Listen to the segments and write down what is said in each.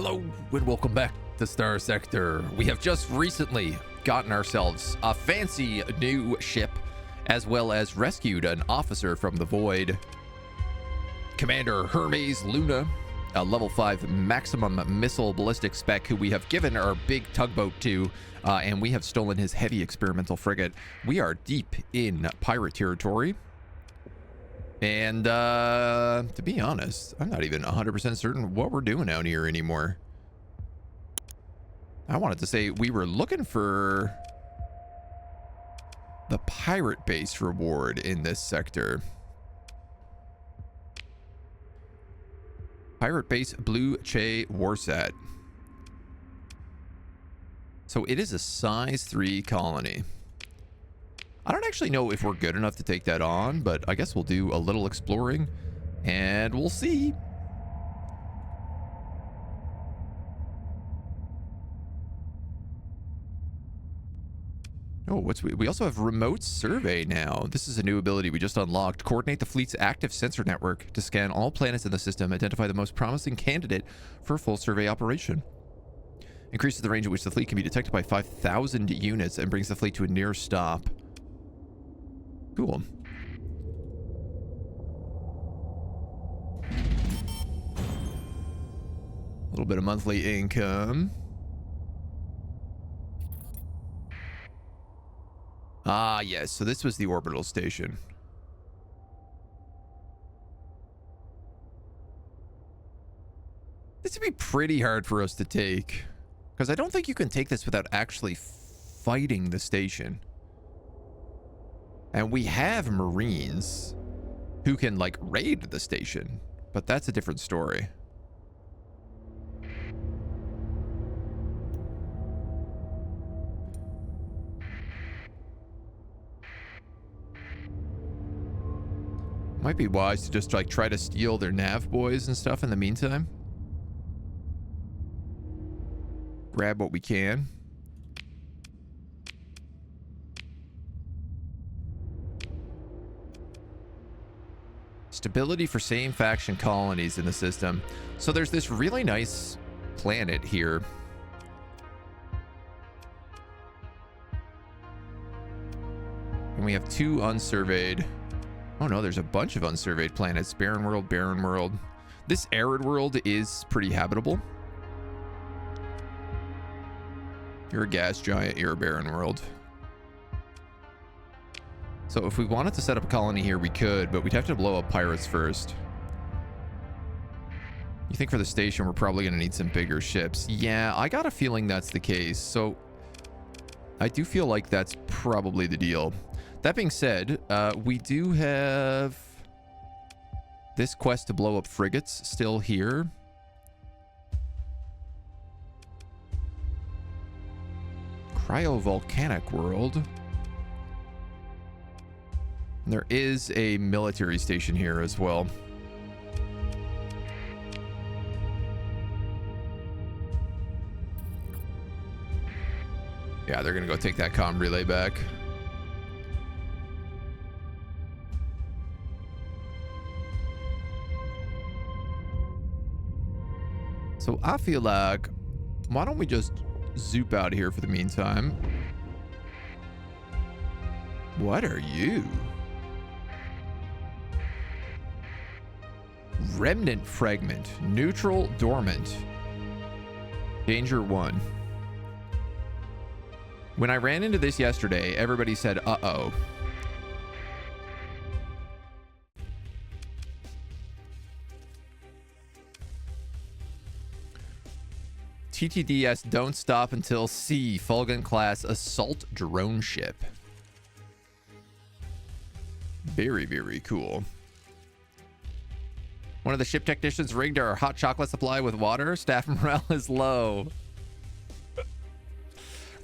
Hello and welcome back to Starsector. We have just recently gotten ourselves a fancy new ship, as well as rescued an officer from the void. Commander Hermes Luna, a level 5 maximum missile ballistic spec who we have given our big tugboat to, and we have stolen his heavy experimental frigate. We are deep in pirate territory. And to be honest, I'm not even 100% certain what we're doing out here anymore. I wanted to say we were looking for the pirate base reward in this sector. Pirate base Blue Che Warsat. So it is a size 3 colony. I don't actually know if we're good enough to take that on, but I guess we'll do a little exploring and we'll see. Oh, we also have remote survey now. This is a new ability we just unlocked. Coordinate the fleet's active sensor network to scan all planets in the system, identify the most promising candidate for a full survey operation. Increases the range at which the fleet can be detected by 5,000 units and brings the fleet to a near stop. Cool. A little bit of monthly income. Ah, yes. So this was the orbital station. This would be pretty hard for us to take, because I don't think you can take this without actually fighting the station. And we have Marines who can, like, raid the station, but that's a different story. Might be wise to just, like, try to steal their nav boys and stuff in the meantime. Grab what we can. Stability for same faction colonies in the system. So there's this really nice planet here. And we have 2 unsurveyed. Oh no, there's a bunch of unsurveyed planets. Barren world, barren world. This arid world is pretty habitable. You're a gas giant, you're a barren world. So if we wanted to set up a colony here, we could, but we'd have to blow up pirates first. You think for the station, we're probably going to need some bigger ships. Yeah, I got a feeling that's the case. So I do feel like that's probably the deal. That being said, we do have this quest to blow up frigates still here. Cryovolcanic world. There is a military station here as well. Yeah, they're gonna go take that comm relay back. So I feel like, why don't we just zoop out of here for the meantime? What are you? Remnant fragment, neutral, dormant. Danger 1. When I ran into this yesterday, everybody said, uh-oh. TTDS don't stop until C, Fulgen class assault drone ship. Very, very cool. One of the ship technicians rigged our hot chocolate supply with water. Staff morale is low.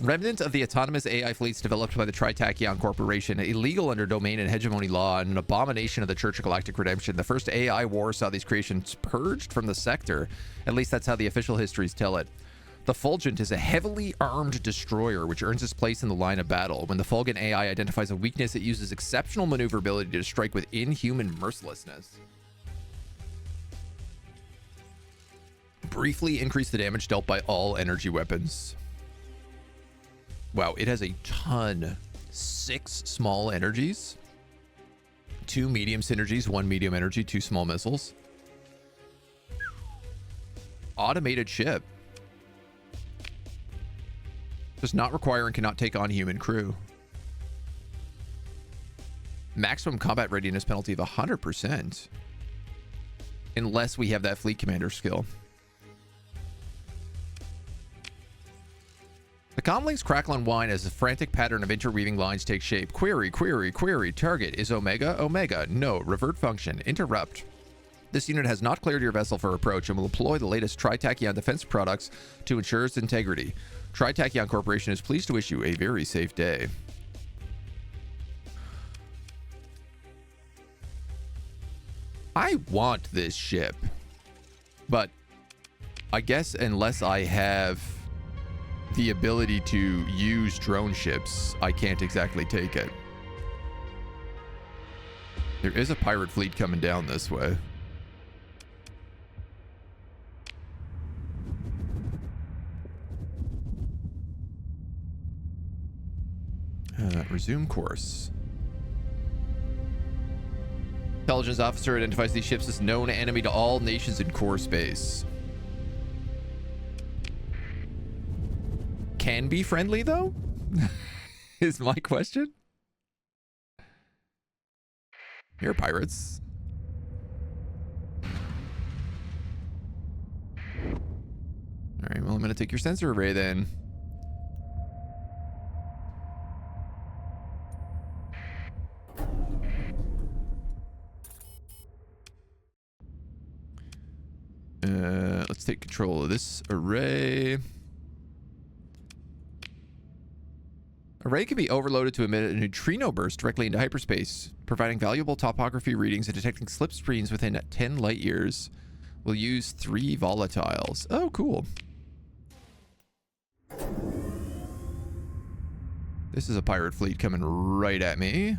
Remnant of the autonomous AI fleets developed by the Tri-Tachyon Corporation, illegal under domain and hegemony law, and an abomination of the Church of Galactic Redemption. The first AI war saw these creations purged from the sector. At least that's how the official histories tell it. The Fulgent is a heavily armed destroyer which earns its place in the line of battle. When the Fulgen AI identifies a weakness, it uses exceptional maneuverability to strike with inhuman mercilessness. Briefly increase the damage dealt by all energy weapons. Wow, it has a ton. 6 small energies, 2 medium synergies, 1 medium energy, 2 small missiles. Automated ship. Does not require and cannot take on human crew. Maximum combat readiness penalty of 100%. Unless we have that fleet commander skill. The comlinks crackle and whine as a frantic pattern of interweaving lines takes shape. Query, query, query. Target is Omega, Omega. No, revert function. Interrupt. This unit has not cleared your vessel for approach and will employ the latest Tri-Tachyon defense products to ensure its integrity. Tri-Tachyon Corporation is pleased to wish you a very safe day. I want this ship, but I guess unless I have the ability to use drone ships, I can't exactly take it. There is a pirate fleet coming down this way. Resume course. Intelligence officer identifies these ships as known enemy to all nations in core space. Can be friendly though? Is my question. You're pirates. All right, well, I'm going to take your sensor array then. Let's take control of this array. Array can be overloaded to emit a neutrino burst directly into hyperspace, providing valuable topography readings and detecting slipstreams within 10 light years. We'll use 3 volatiles. Oh, cool. This is a pirate fleet coming right at me.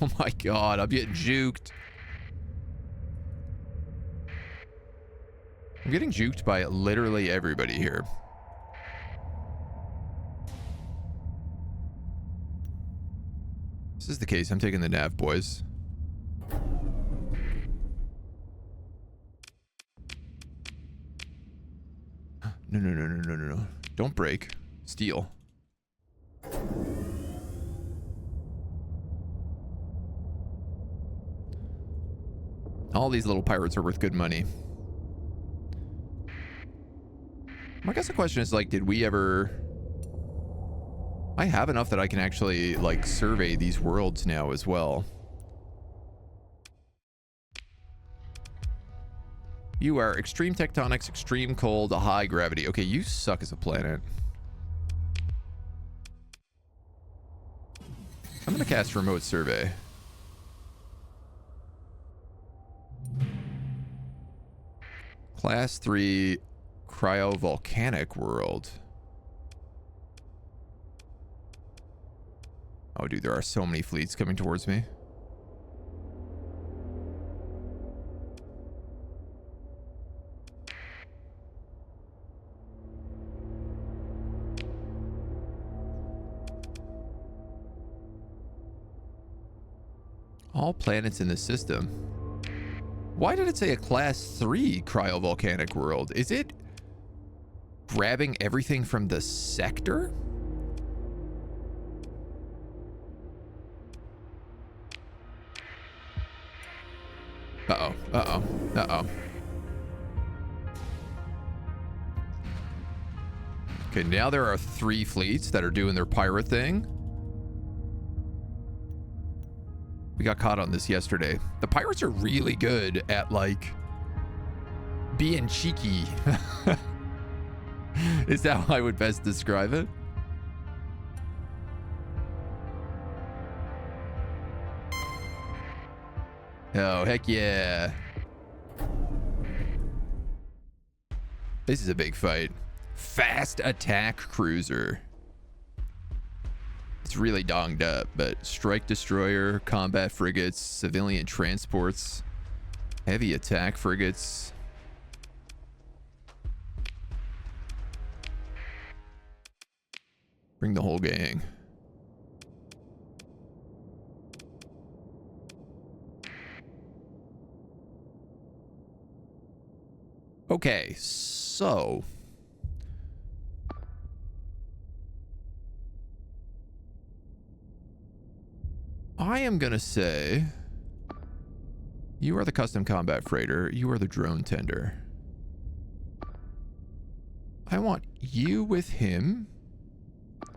Oh my god, I'm getting juked. I'm getting juked by literally everybody here. This is the case. I'm taking the nav, boys. No, no, no, no, no, no, no. Don't break. Steal. All these little pirates are worth good money. I guess the question is, like, did we ever... I have enough that I can actually, like, survey these worlds now as well. You are extreme tectonics, extreme cold, high gravity. Okay, you suck as a planet. I'm going to cast remote survey. Class 3 cryovolcanic world. Oh, dude, there are so many fleets coming towards me. All planets in the system. Why did it say a class 3 cryovolcanic world? Is it grabbing everything from the sector? Uh-oh, uh-oh, uh-oh. Okay, now there are 3 fleets that are doing their pirate thing. We got caught on this yesterday. The pirates are really good at, like, being cheeky. Is that how I would best describe it? Oh, heck yeah. This is a big fight. Fast attack cruiser. It's really donged up, but strike destroyer, combat frigates, civilian transports, heavy attack frigates. Bring the whole gang. Okay, so I am gonna say you are the custom combat freighter, you are the drone tender. I want you with him. I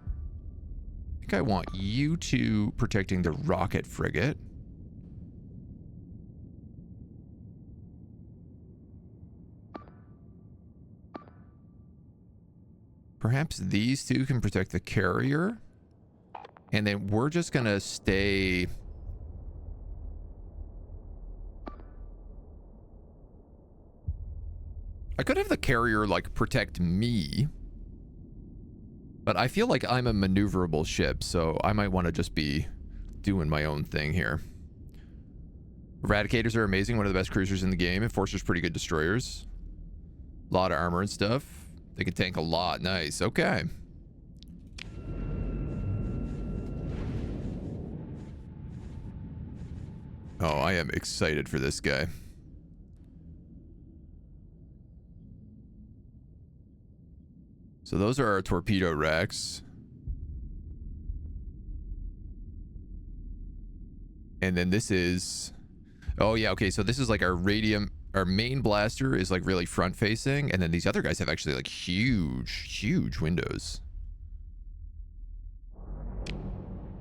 think I want you two protecting the rocket frigate. Perhaps these two can protect the carrier. And then we're just gonna stay... I could have the carrier, like, protect me. But I feel like I'm a maneuverable ship, so I might want to just be doing my own thing here. Eradicators are amazing, one of the best cruisers in the game. Enforcers pretty good destroyers. A lot of armor and stuff. They can tank a lot. Nice. Okay. Oh, I am excited for this guy. So those are our torpedo racks. And then this is... Oh, yeah, okay. So this is like our radium... Our main blaster is like really front facing, and then these other guys have actually like huge windows.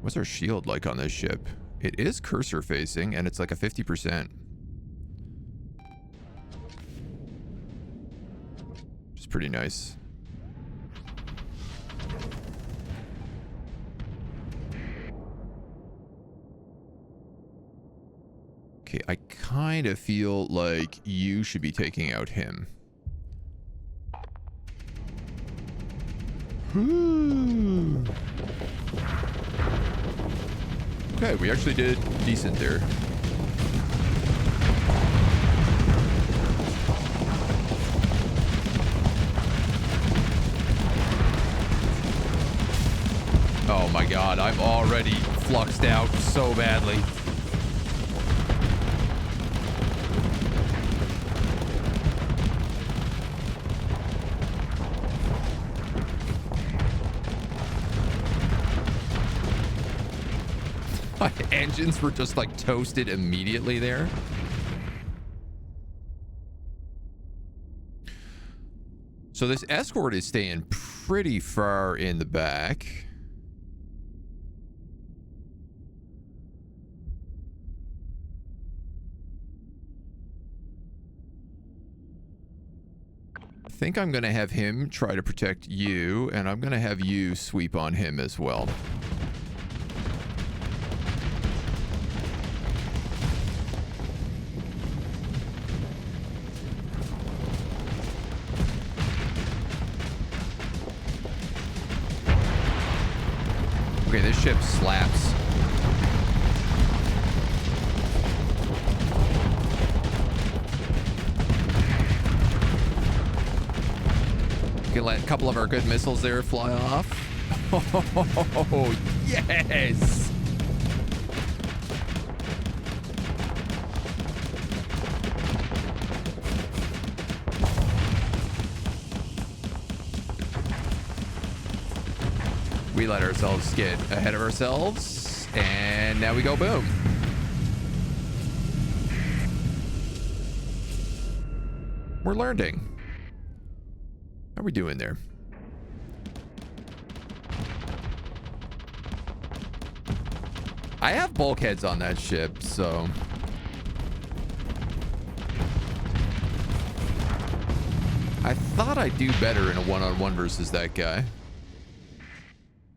What's our shield like on this ship? It is cursor facing, and it's like a 50%. Which is pretty nice. Okay, I kind of feel like you should be taking out him. Okay, we actually did decent there. Oh my god, I'm already fluxed out so badly. My engines were just like toasted immediately there. So this escort is staying pretty far in the back. I think I'm going to have him try to protect you, and I'm going to have you sweep on him as well. Okay, this ship slaps. We can let a couple of our good missiles there fly off. Oh, yes! We let ourselves get ahead of ourselves, and now we go boom. We're learning. How are we doing there? I have bulkheads on that ship, so... I thought I'd do better in a one-on-one versus that guy.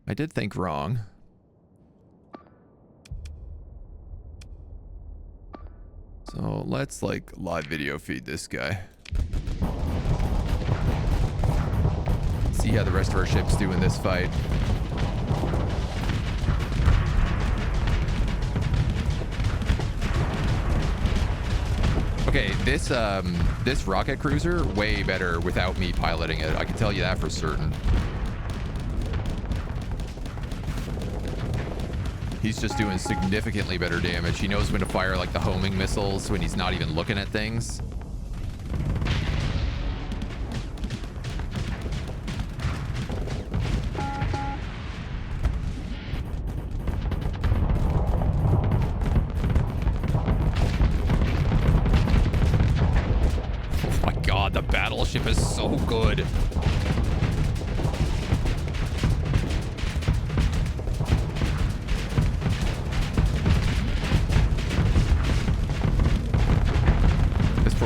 I did think wrong. So let's like live video feed this guy. See how the rest of our ships do in this fight. Okay, this rocket cruiser way better without me piloting it. I can tell you that for certain. He's just doing significantly better damage. He knows when to fire like the homing missiles when he's not even looking at things. Oh my god, the battleship is so good.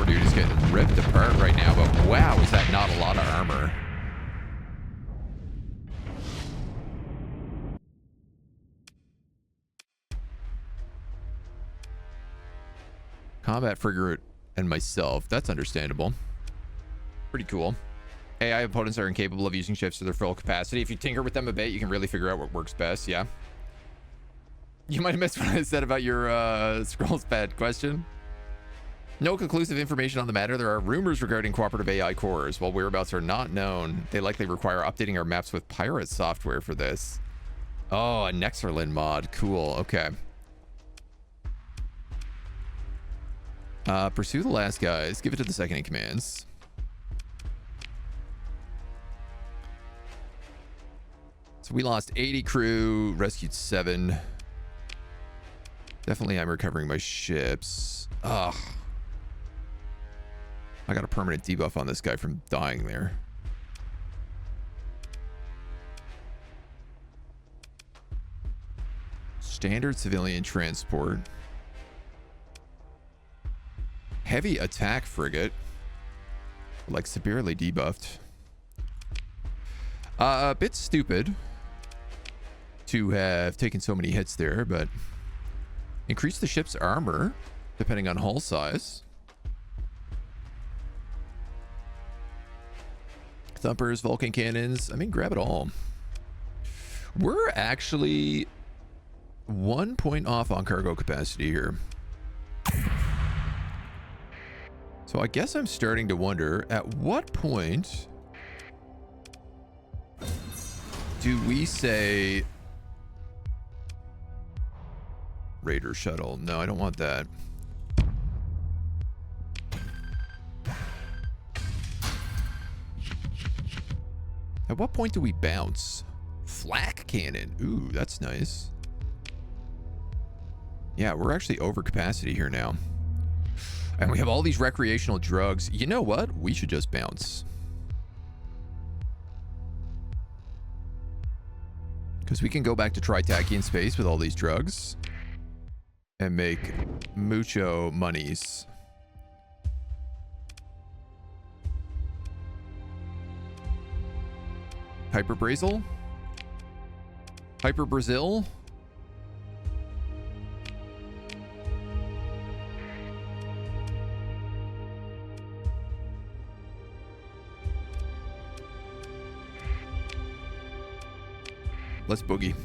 Dude is getting ripped apart right now, but wow, is that not a lot of armor? Combat frigate and myself. That's understandable. Pretty cool. AI opponents are incapable of using ships to their full capacity. If you tinker with them a bit, you can really figure out what works best. Yeah. You might have missed what I said about your scrolls pad question. No conclusive information on the matter. There are rumors regarding cooperative AI cores. While whereabouts are not known, they likely require updating our maps with pirate software for this. Oh, a Nexerlin mod. Cool. Okay. Pursue the last guys. Give it to the second in commands. So we lost 80 crew, rescued 7. Definitely I'm recovering my ships. Ugh. I got a permanent debuff on this guy from dying there. Standard civilian transport. Heavy attack frigate. Like severely debuffed. A bit stupid to have taken so many hits there, but increase the ship's armor depending on hull size. Thumpers, Vulcan cannons. I mean, grab it all. We're actually 1 point off on cargo capacity here. So I guess I'm starting to wonder, at what point do we say Raider shuttle? No, I don't want that. At what point do we bounce? Flak cannon. Ooh, that's nice. Yeah, we're actually over capacity here now. And we have all these recreational drugs. You know what? We should just bounce. Because we can go back to Tri-Tachyon space with all these drugs. And make mucho monies. Hyper Brazil? Hyper Brazil? Let's boogie.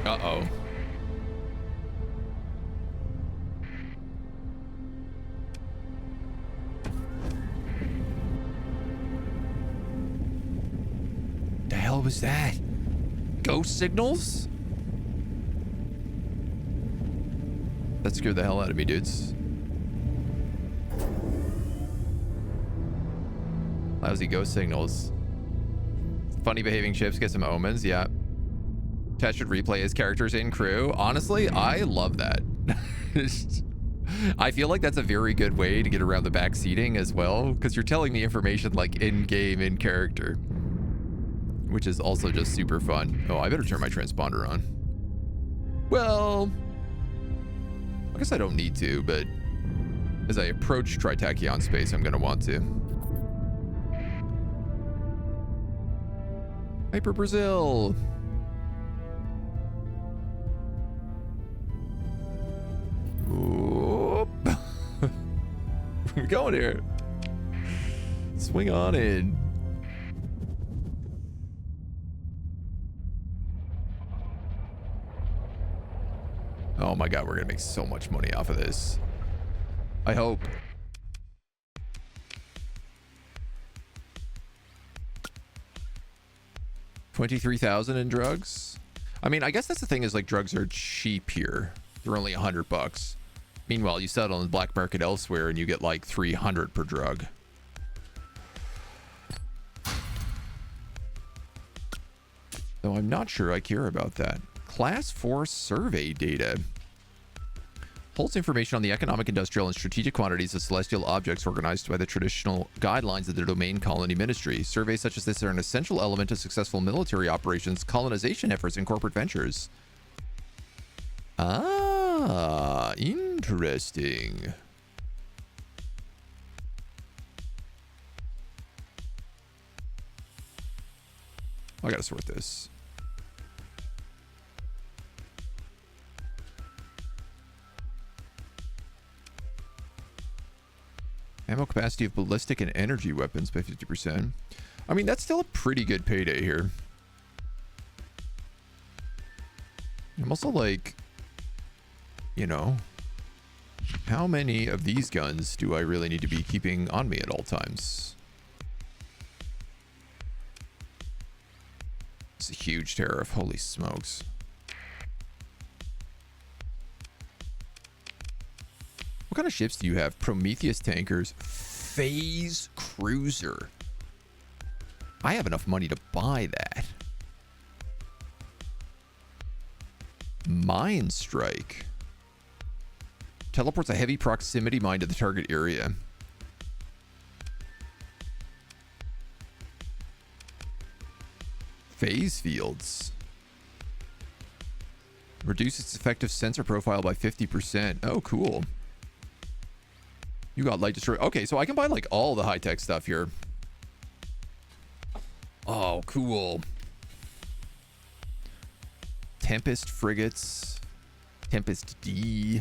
Uh-oh. The hell was that? Ghost signals? That scared the hell out of me, dudes. Lousy ghost signals. Funny behaving ships get some omens. Yeah. Chat should replay as characters in crew. Honestly, I love that. I feel like that's a very good way to get around the back seating as well, because you're telling me information like in game, in character, which is also just super fun. Oh, I better turn my transponder on. Well, I guess I don't need to, but as I approach Tri-Tachyon space, I'm going to want to. Hyper Brazil. Whoop. We're going here. Swing on in. Oh my god, we're gonna make so much money off of this. I hope. 23,000 in drugs. I mean, I guess that's the thing, is like drugs are cheap here. They're only $100. Meanwhile, you sell it on the black market elsewhere and you get like 300 per drug. So I'm not sure I care about that. Class 4 survey data holds information on the economic, industrial, and strategic quantities of celestial objects organized by the traditional guidelines of the domain colony ministry. Surveys such as this are an essential element of successful military operations, colonization efforts, and corporate ventures. Ah, interesting. I gotta sort this. Ammo capacity of ballistic and energy weapons by 50%. I mean, that's still a pretty good payday here. I'm also like, you know, how many of these guns do I really need to be keeping on me at all times? It's a huge tariff. Holy smokes. What kind of ships do you have? Prometheus tankers, phase cruiser. I have enough money to buy that. Mine strike. Teleports a heavy proximity mine to the target area. Phase fields. Reduce its effective sensor profile by 50%. Oh, cool. You got light destroy. Okay, so I can buy like all the high-tech stuff here. Oh, cool. Tempest frigates. Tempest D.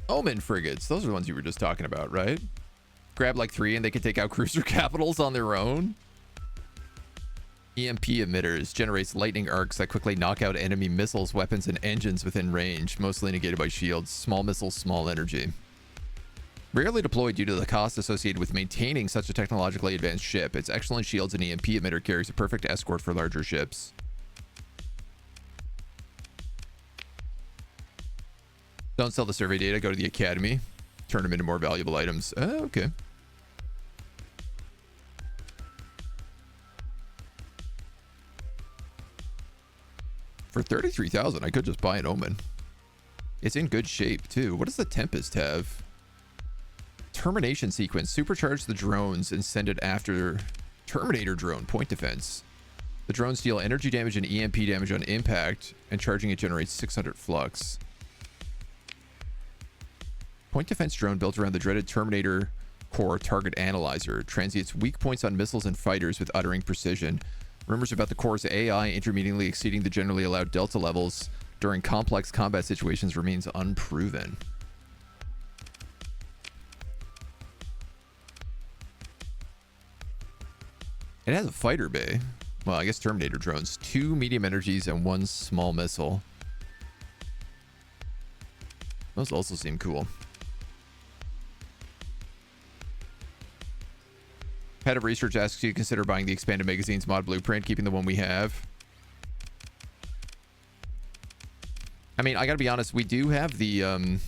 Omen frigates. Those are the ones you were just talking about, right? Grab like 3 and they can take out cruiser capitals on their own. EMP emitters generates lightning arcs that quickly knock out enemy missiles, weapons, and engines within range, mostly negated by shields. Small missiles, small energy. Rarely deployed due to the cost associated with maintaining such a technologically advanced ship, its excellent shields and EMP emitter carries a perfect escort for larger ships. Don't sell the survey data, go to the academy. Turn them into more valuable items. Oh, okay. For 33,000, I could just buy an Omen. It's in good shape, too. What does the Tempest have? Termination sequence. Supercharge the drones and send it after Terminator drone. Point defense. The drones deal energy damage and EMP damage on impact, and charging it generates 600 flux. Point defense drone built around the dreaded Terminator core target analyzer. Transients weak points on missiles and fighters with uttering precision. Rumors about the core's AI intermittently exceeding the generally allowed delta levels during complex combat situations remains unproven. It has a fighter bay. Well, I guess Terminator drones. 2 medium energies and 1 small missile. Those also seem cool. Head of Research asks you to consider buying the Expanded Magazine's mod blueprint, keeping the one we have. I mean, I gotta be honest, we do have the,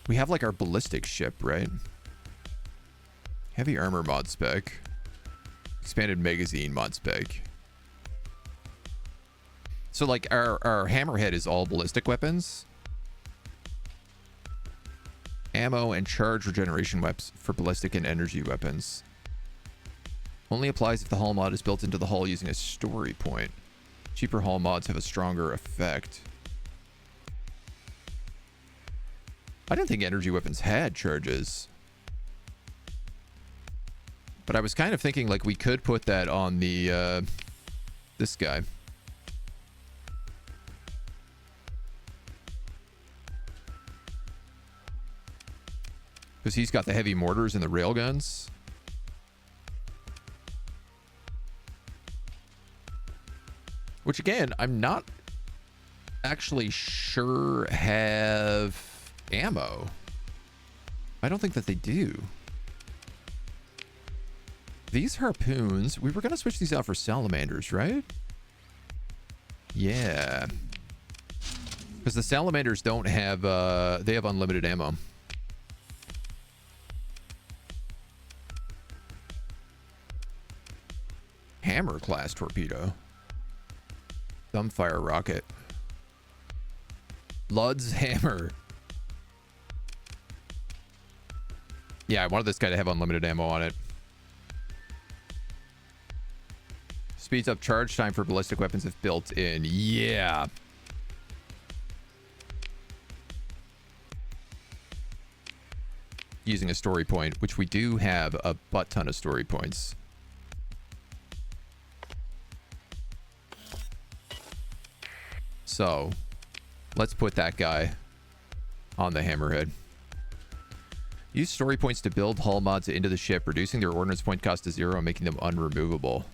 we have like our ballistic ship, right? Heavy armor mod spec. Expanded Magazine mod spec. So like our hammerhead is all ballistic weapons. Ammo and charge regeneration weapons for ballistic and energy weapons. Only applies if the hull mod is built into the hull using a story point. Cheaper hull mods have a stronger effect. I didn't think energy weapons had charges. But I was kind of thinking like we could put that on the this guy. Because he's got the heavy mortars and the railguns. Which again, I'm not actually sure have ammo. I don't think that they do. These harpoons, we were going to switch these out for salamanders, right? Yeah. Because the salamanders don't have, they have unlimited ammo. Hammer class torpedo. Dumbfire rocket. Lud's hammer. Yeah, I wanted this guy to have unlimited ammo on it. Speeds up charge time for ballistic weapons if built in. Yeah. Using a story point, which we do have a butt ton of story points. So, let's put that guy on the hammerhead. Use story points to build hull mods into the ship, reducing their ordnance point cost to 0 and making them unremovable.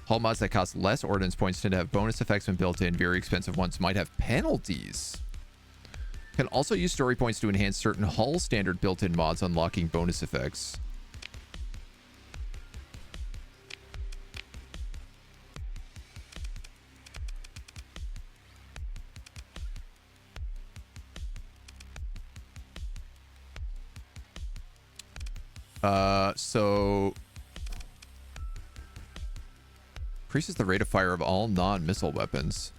Hull mods that cost less ordnance points tend to have bonus effects when built in. Very expensive ones might have penalties. Can also use story points to enhance certain hull standard built-in mods, unlocking bonus effects. So increases the rate of fire of all non-missile weapons.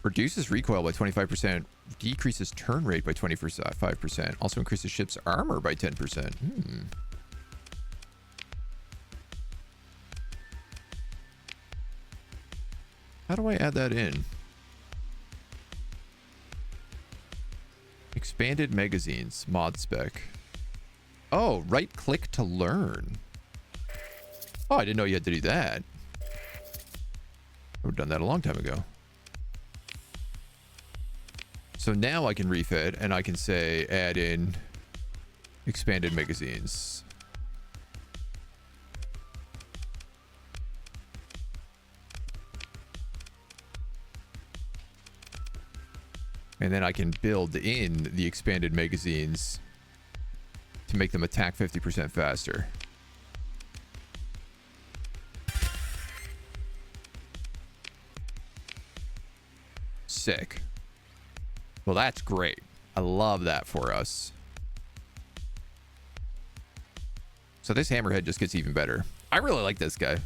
Reduces recoil by 25%. Decreases turn rate by 25%. Also increases ship's armor by 10%. How do I add that in? Expanded magazines. Mod spec. Oh, right click to learn. Oh, I didn't know you had to do that. I would have done that a long time ago. So now I can refit and I can say add in expanded magazines. And then I can build in the expanded magazines to make them attack 50% faster. Sick. Well, that's great. I love that for us. So this hammerhead just gets even better. I really like this guy.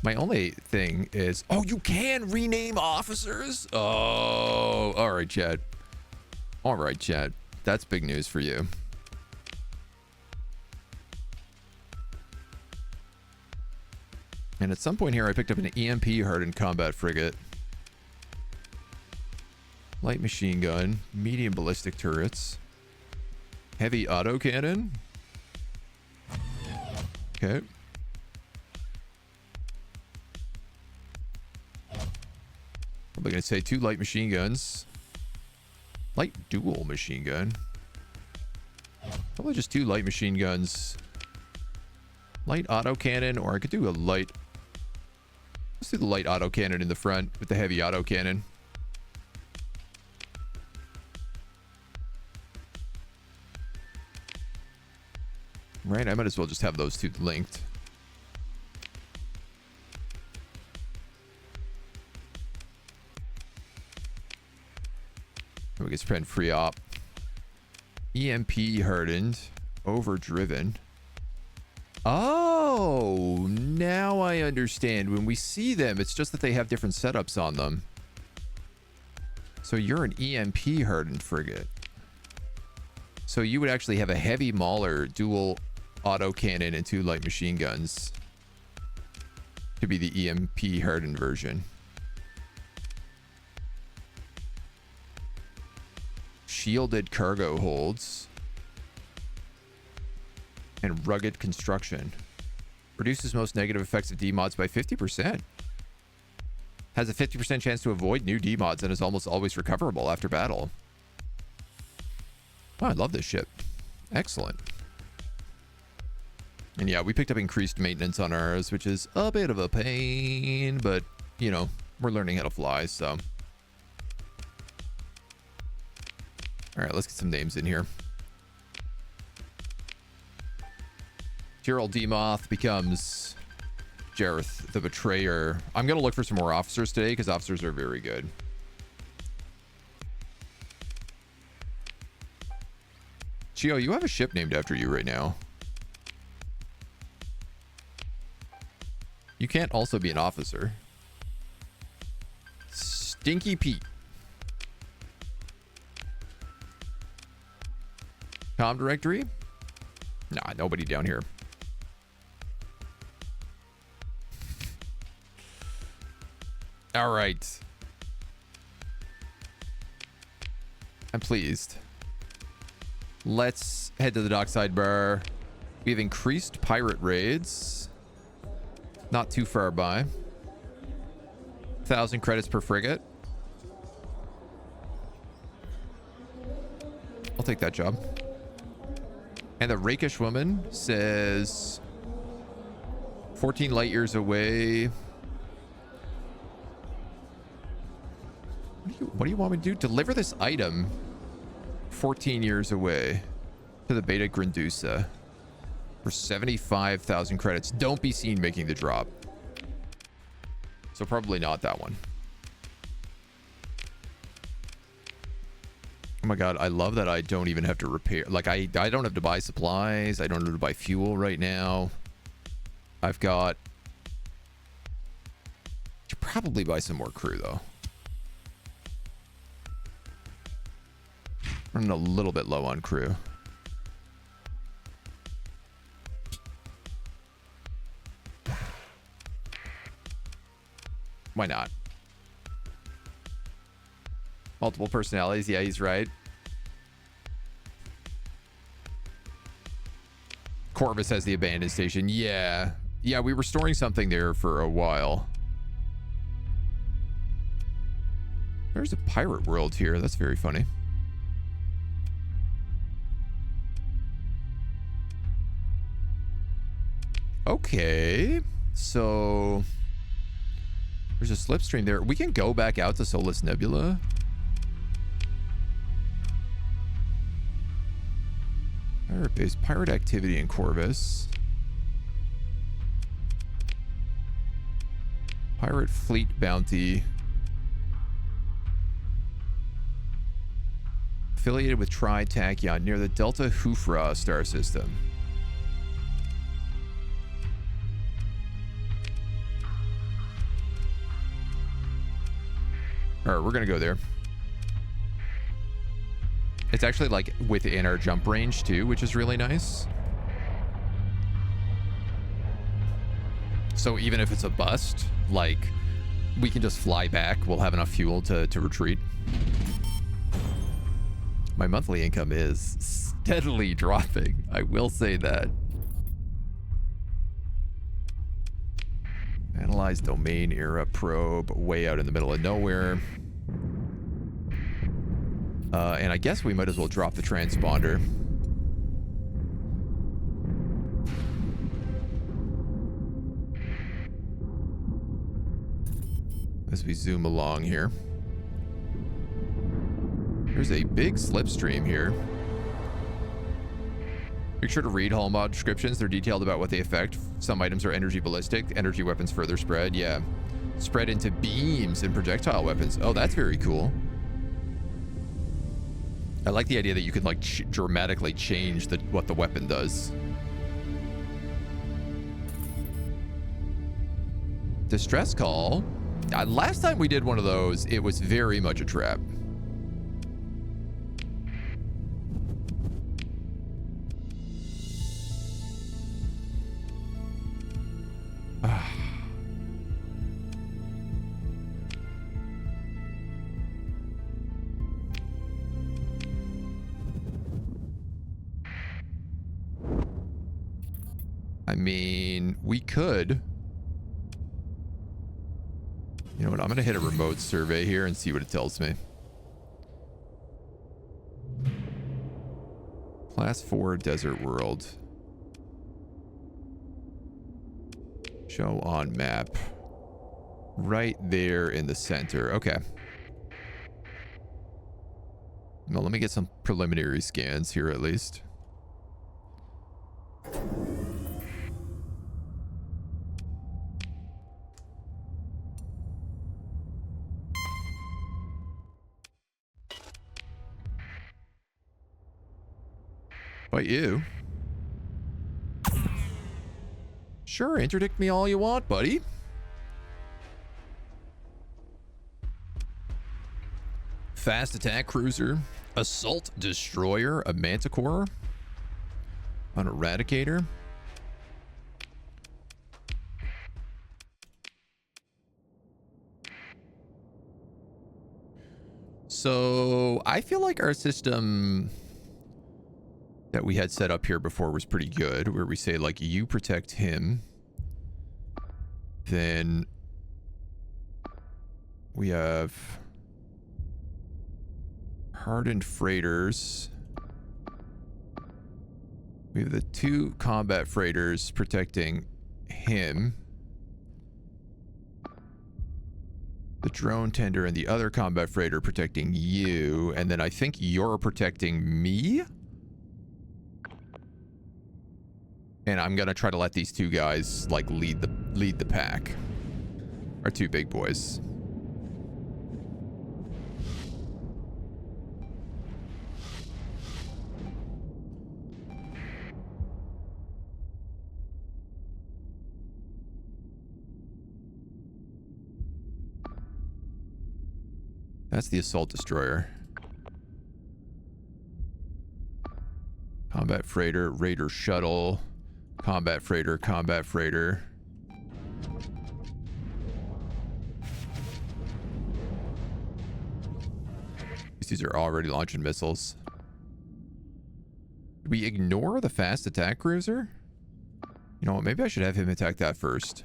My only thing is... Oh, you can rename officers? Oh, all right, Chad. All right, Chad. That's big news for you. And at some point here, I picked up an EMP hardened combat frigate. Light machine gun. Medium ballistic turrets. Heavy autocannon. Okay. I'm going to say 2 light machine guns. Light dual machine gun. Probably just 2 light machine guns. Light autocannon, or I could do a light... Let's do the light autocannon in the front with the heavy autocannon. Right, I might as well just have those 2 linked. We can spend free op. EMP hardened. Overdriven. Oh, now I understand. When we see them, it's just that they have different setups on them. So you're an EMP hardened frigate. So you would actually have a heavy mauler, dual autocannon, and 2 light machine guns to be the EMP hardened version. Shielded cargo holds. And rugged construction. Reduces most negative effects of D-mods by 50%. Has a 50% chance to avoid new D-mods and is almost always recoverable after battle. Oh, I love this ship. Excellent. And yeah, we picked up increased maintenance on ours, which is a bit of a pain, but, you know, we're learning how to fly, so. All right, let's get some names in here. Gerald Demoth becomes Jareth the Betrayer. I'm going to look for some more officers today because officers are very good. Chio, you have a ship named after you right now. You can't also be an officer. Stinky Pete. Com directory? Nah, nobody down here. All right. I'm pleased. Let's head to the dockside bar. We've increased pirate raids. Not too far by. 1,000 credits per frigate. I'll take that job. And the rakish woman says 14 light years away. What do you want me to do? Deliver this item 14 years away to the Beta Grandusa for 75,000 credits. Don't be seen making the drop. So probably not that one. Oh my god, I love that I don't even have to repair. Like, I don't have to buy supplies. I don't have to buy fuel right now. I've got... Should probably buy some more crew, though. Running a little bit low on crew. Why not? Multiple personalities. Yeah, he's right. Corvus has the abandoned station. Yeah. Yeah, we were storing something there for a while. There's a pirate world here. That's very funny. Okay. So... there's a slipstream there. We can go back out to Solus Nebula. Pirate base, pirate activity in Corvus. Pirate fleet bounty. Affiliated with Tri-Tachyon near the Delta Hufra star system. All right, we're gonna go there. It's actually like within our jump range too, which is really nice. So even if it's a bust, like we can just fly back. We'll have enough fuel to retreat. My monthly income is steadily dropping. I will say that. Analyze domain era probe way out in the middle of nowhere. And I guess we might as well drop the transponder. As we zoom along here. There's a big slipstream here. Make sure to read hull mod descriptions. They're detailed about what they affect. Some items are energy ballistic. Energy weapons further spread. Yeah. Spread into beams and projectile weapons. Oh, that's very cool. I like the idea that you could like dramatically change what the weapon does. Distress call. Last time we did one of those, it was very much a trap. I mean, we could. You know what? I'm going to hit a remote survey here and see what it tells me. Class 4 desert world. Show on map. Right there in the center. Okay. Well, let me get some preliminary scans here at least. But you. Sure, interdict me all you want, buddy. Fast attack cruiser, assault destroyer, a manticore, an eradicator. So I feel like our system that we had set up here before was pretty good, where we say like you protect him, then we have hardened freighters. We have the 2 combat freighters protecting him, the drone tender and the other combat freighter protecting you, and then I think you're protecting me. And I'm gonna try to let these 2 guys like lead the pack. Our 2 big boys. That's the assault destroyer. Combat freighter, raider shuttle, combat freighter, combat freighter. These are already launching missiles. Did we ignore the fast attack cruiser? You know what, maybe I should have him attack that first.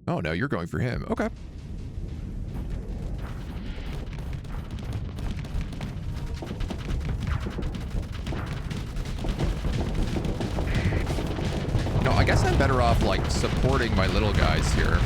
Oh no, you're going for him. Okay. No, I guess I'm better off like supporting my little guys here.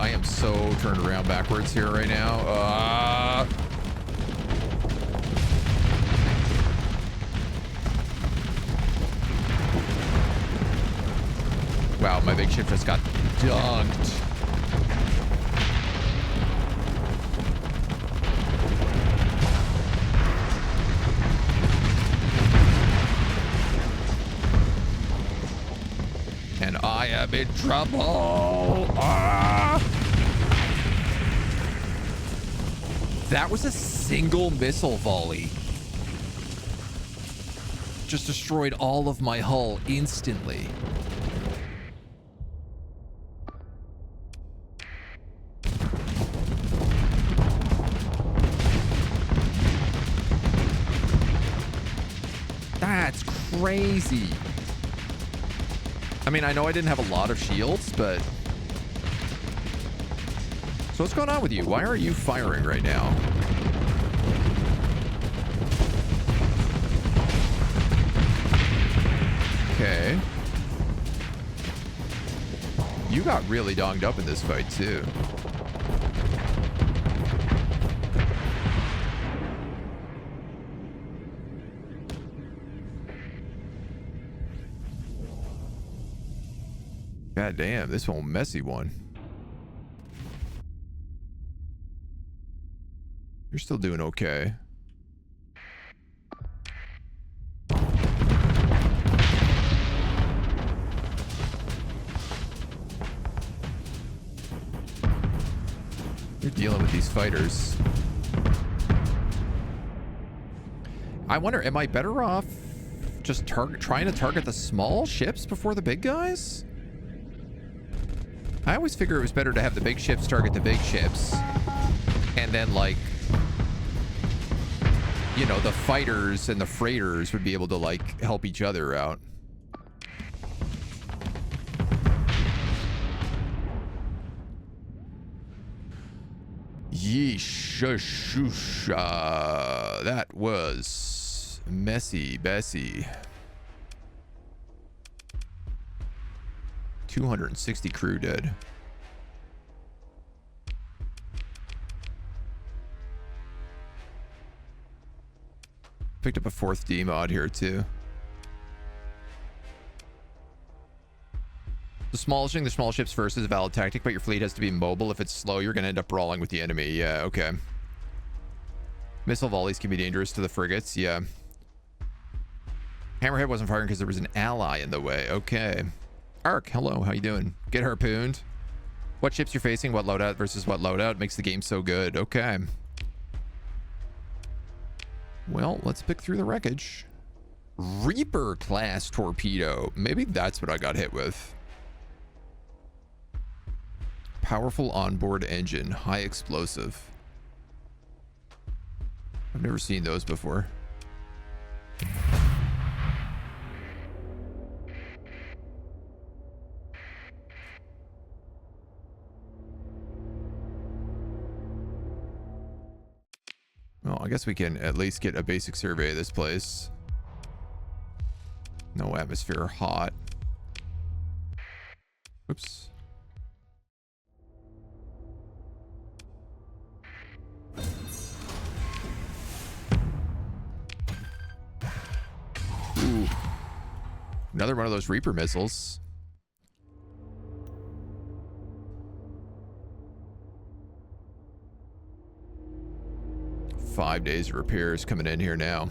I am so turned around backwards here right now. Wow, my big ship just got dunked. And I am in trouble. That was a single missile volley. Just destroyed all of my hull instantly. That's crazy. I mean, I know I didn't have a lot of shields, but... So what's going on with you? Why are you firing right now? Okay. You got really donged up in this fight, too. God damn, this one messy one. You're still doing okay. You're dealing with these fighters. I wonder, am I better off just trying to target the small ships before the big guys? I always figure it was better to have the big ships target the big ships. And then, like, you know, the fighters and the freighters would be able to, like, help each other out. Yeesh. That was messy, Bessie. 260 crew dead. Picked up a 4th D mod here too. The small ships first is a valid tactic, but your fleet has to be mobile. If it's slow, you're going to end up brawling with the enemy. Yeah, okay. Missile volleys can be dangerous to the frigates. Yeah. Hammerhead wasn't firing because there was an ally in the way. Okay. Ark, hello. How you doing? Get harpooned. What ships you're facing, what loadout versus what loadout makes the game so good. Okay. Well, let's pick through the wreckage. Reaper class torpedo. Maybe that's what I got hit with. Powerful onboard engine, high explosive. I've never seen those before. Well, I guess we can at least get a basic survey of this place. No atmosphere, hot. Oops. Ooh. Another one of those Reaper missiles. "5 days of repairs coming in here now."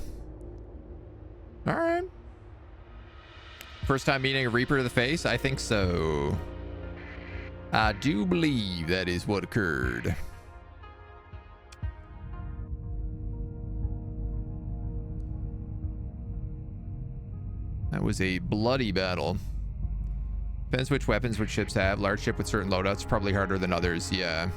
All right. First time meeting a Reaper to the face? I think so. I do believe that is what occurred. That was a bloody battle. Depends which weapons which ships have. Large ship with certain loadouts probably harder than others. Yeah.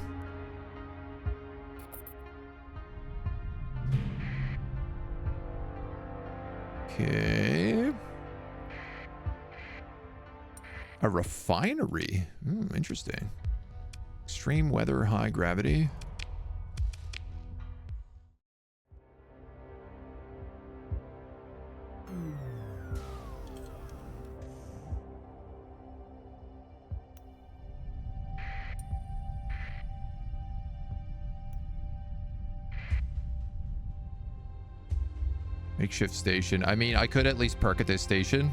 Okay. A refinery. Interesting. Extreme weather, high gravity. Makeshift station. I mean, I could at least perk at this station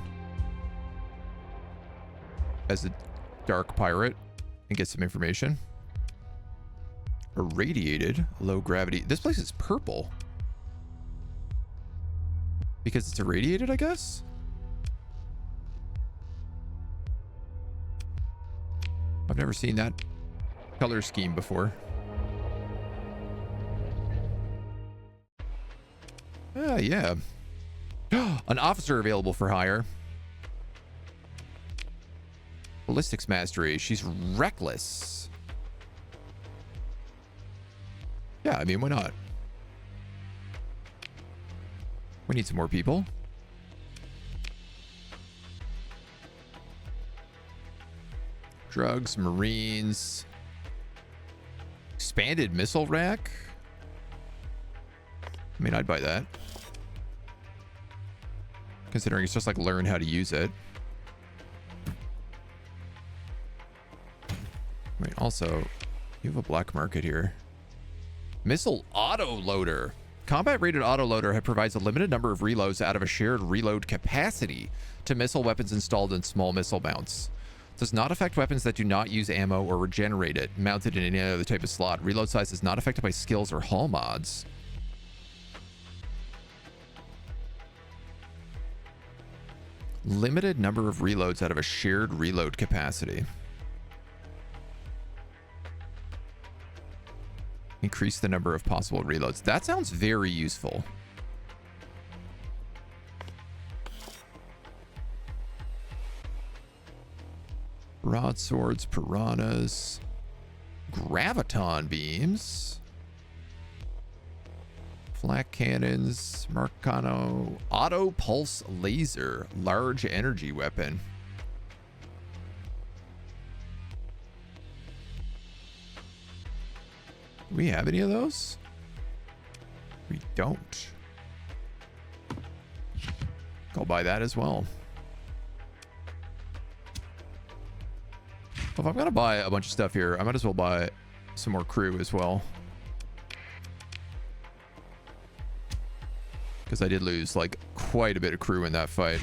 as a dark pirate and get some information. Irradiated, low gravity. This place is purple because it's irradiated, I guess. I've never seen that color scheme before. Yeah. An officer available for hire. Ballistics mastery. She's reckless. Yeah, I mean, why not? We need some more people. Drugs, Marines. Expanded missile rack. I mean, I'd buy that. Considering it's just like learn how to use it. Wait, also, you have a black market here. Missile autoloader. Combat rated autoloader provides a limited number of reloads out of a shared reload capacity to missile weapons installed in small missile mounts. Does not affect weapons that do not use ammo or regenerate it, mounted in any other type of slot. Reload size is not affected by skills or hull mods. Limited number of reloads out of a shared reload capacity. Increase the number of possible reloads. That sounds very useful. Broadswords, piranhas, graviton beams. Flak cannons, Marcano, auto pulse laser, large energy weapon. Do we have any of those? We don't. I'll buy that as well. Well, if I'm gonna buy a bunch of stuff here, I might as well buy some more crew as well. Because I did lose like quite a bit of crew in that fight.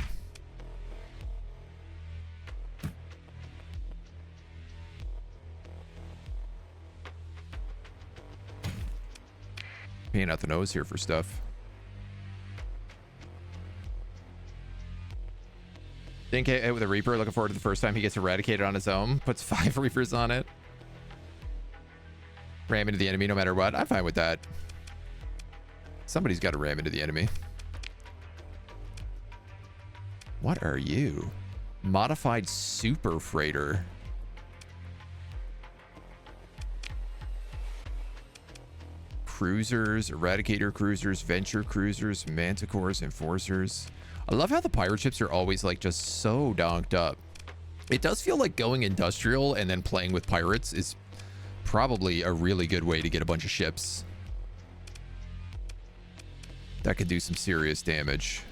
Paying out the nose here for stuff. Didn't get hit with a Reaper. Looking forward to the first time he gets eradicated on his own. Puts 5 Reapers on it. Ram into the enemy no matter what. I'm fine with that. Somebody's got to ram into the enemy. What are you? Modified super freighter. Cruisers, eradicator cruisers, venture cruisers, manticores, enforcers. I love how the pirate ships are always like just so donked up. It does feel like going industrial and then playing with pirates is probably a really good way to get a bunch of ships that could do some serious damage.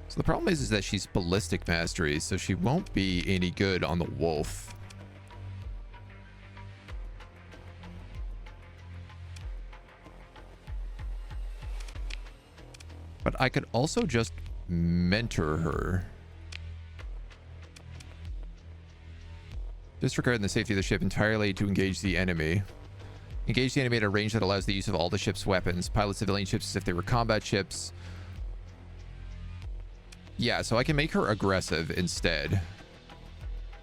So the problem is that she's ballistic mastery, so she won't be any good on the wolf. But I could also just mentor her. Disregarding the safety of the ship entirely to engage the enemy. Engage the enemy at a range that allows the use of all the ship's weapons. Pilot civilian ships as if they were combat ships. Yeah, so I can make her aggressive instead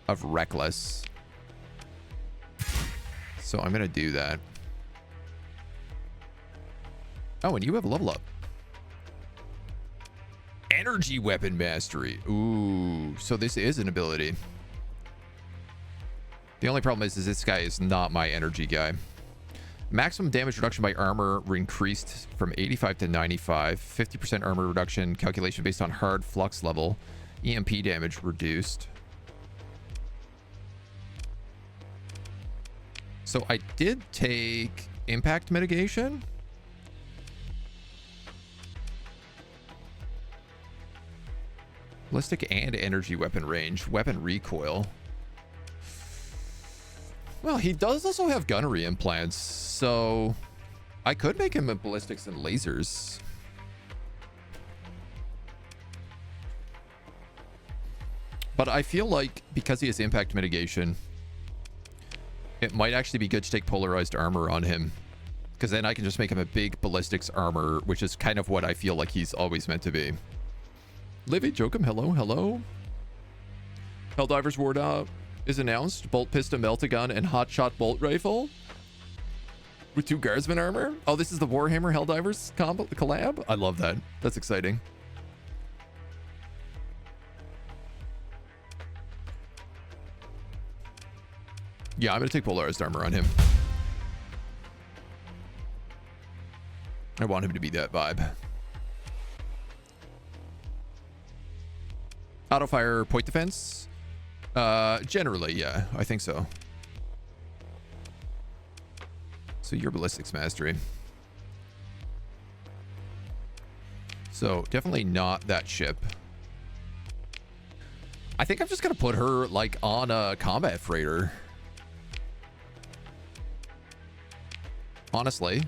of reckless. So I'm going to do that. Oh, and you have a level up. Energy weapon mastery. Ooh, so this is an ability. The only problem is this guy is not my energy guy. Maximum damage reduction by armor increased from 85 to 95. 50% armor reduction calculation based on hard flux level. EMP damage reduced. So I did take impact mitigation. Ballistic and energy weapon range. Weapon recoil. Well, he does also have gunnery implants, so I could make him a ballistics and lasers. But I feel like because he has impact mitigation, it might actually be good to take polarized armor on him, because then I can just make him a big ballistics armor, which is kind of what I feel like he's always meant to be. Livy Jokum, hello, hello. Helldivers Ward up is announced. Bolt Piston, Meltagun, and Hotshot Bolt Rifle with 2 Guardsman armor. Oh, this is the Warhammer Helldivers collab? I love that. That's exciting. Yeah, I'm going to take polarized armor on him. I want him to be that vibe. Auto fire point defense. Generally, yeah, I think so. So your ballistics mastery. So definitely not that ship. I think I'm just gonna put her like on a combat freighter. Honestly.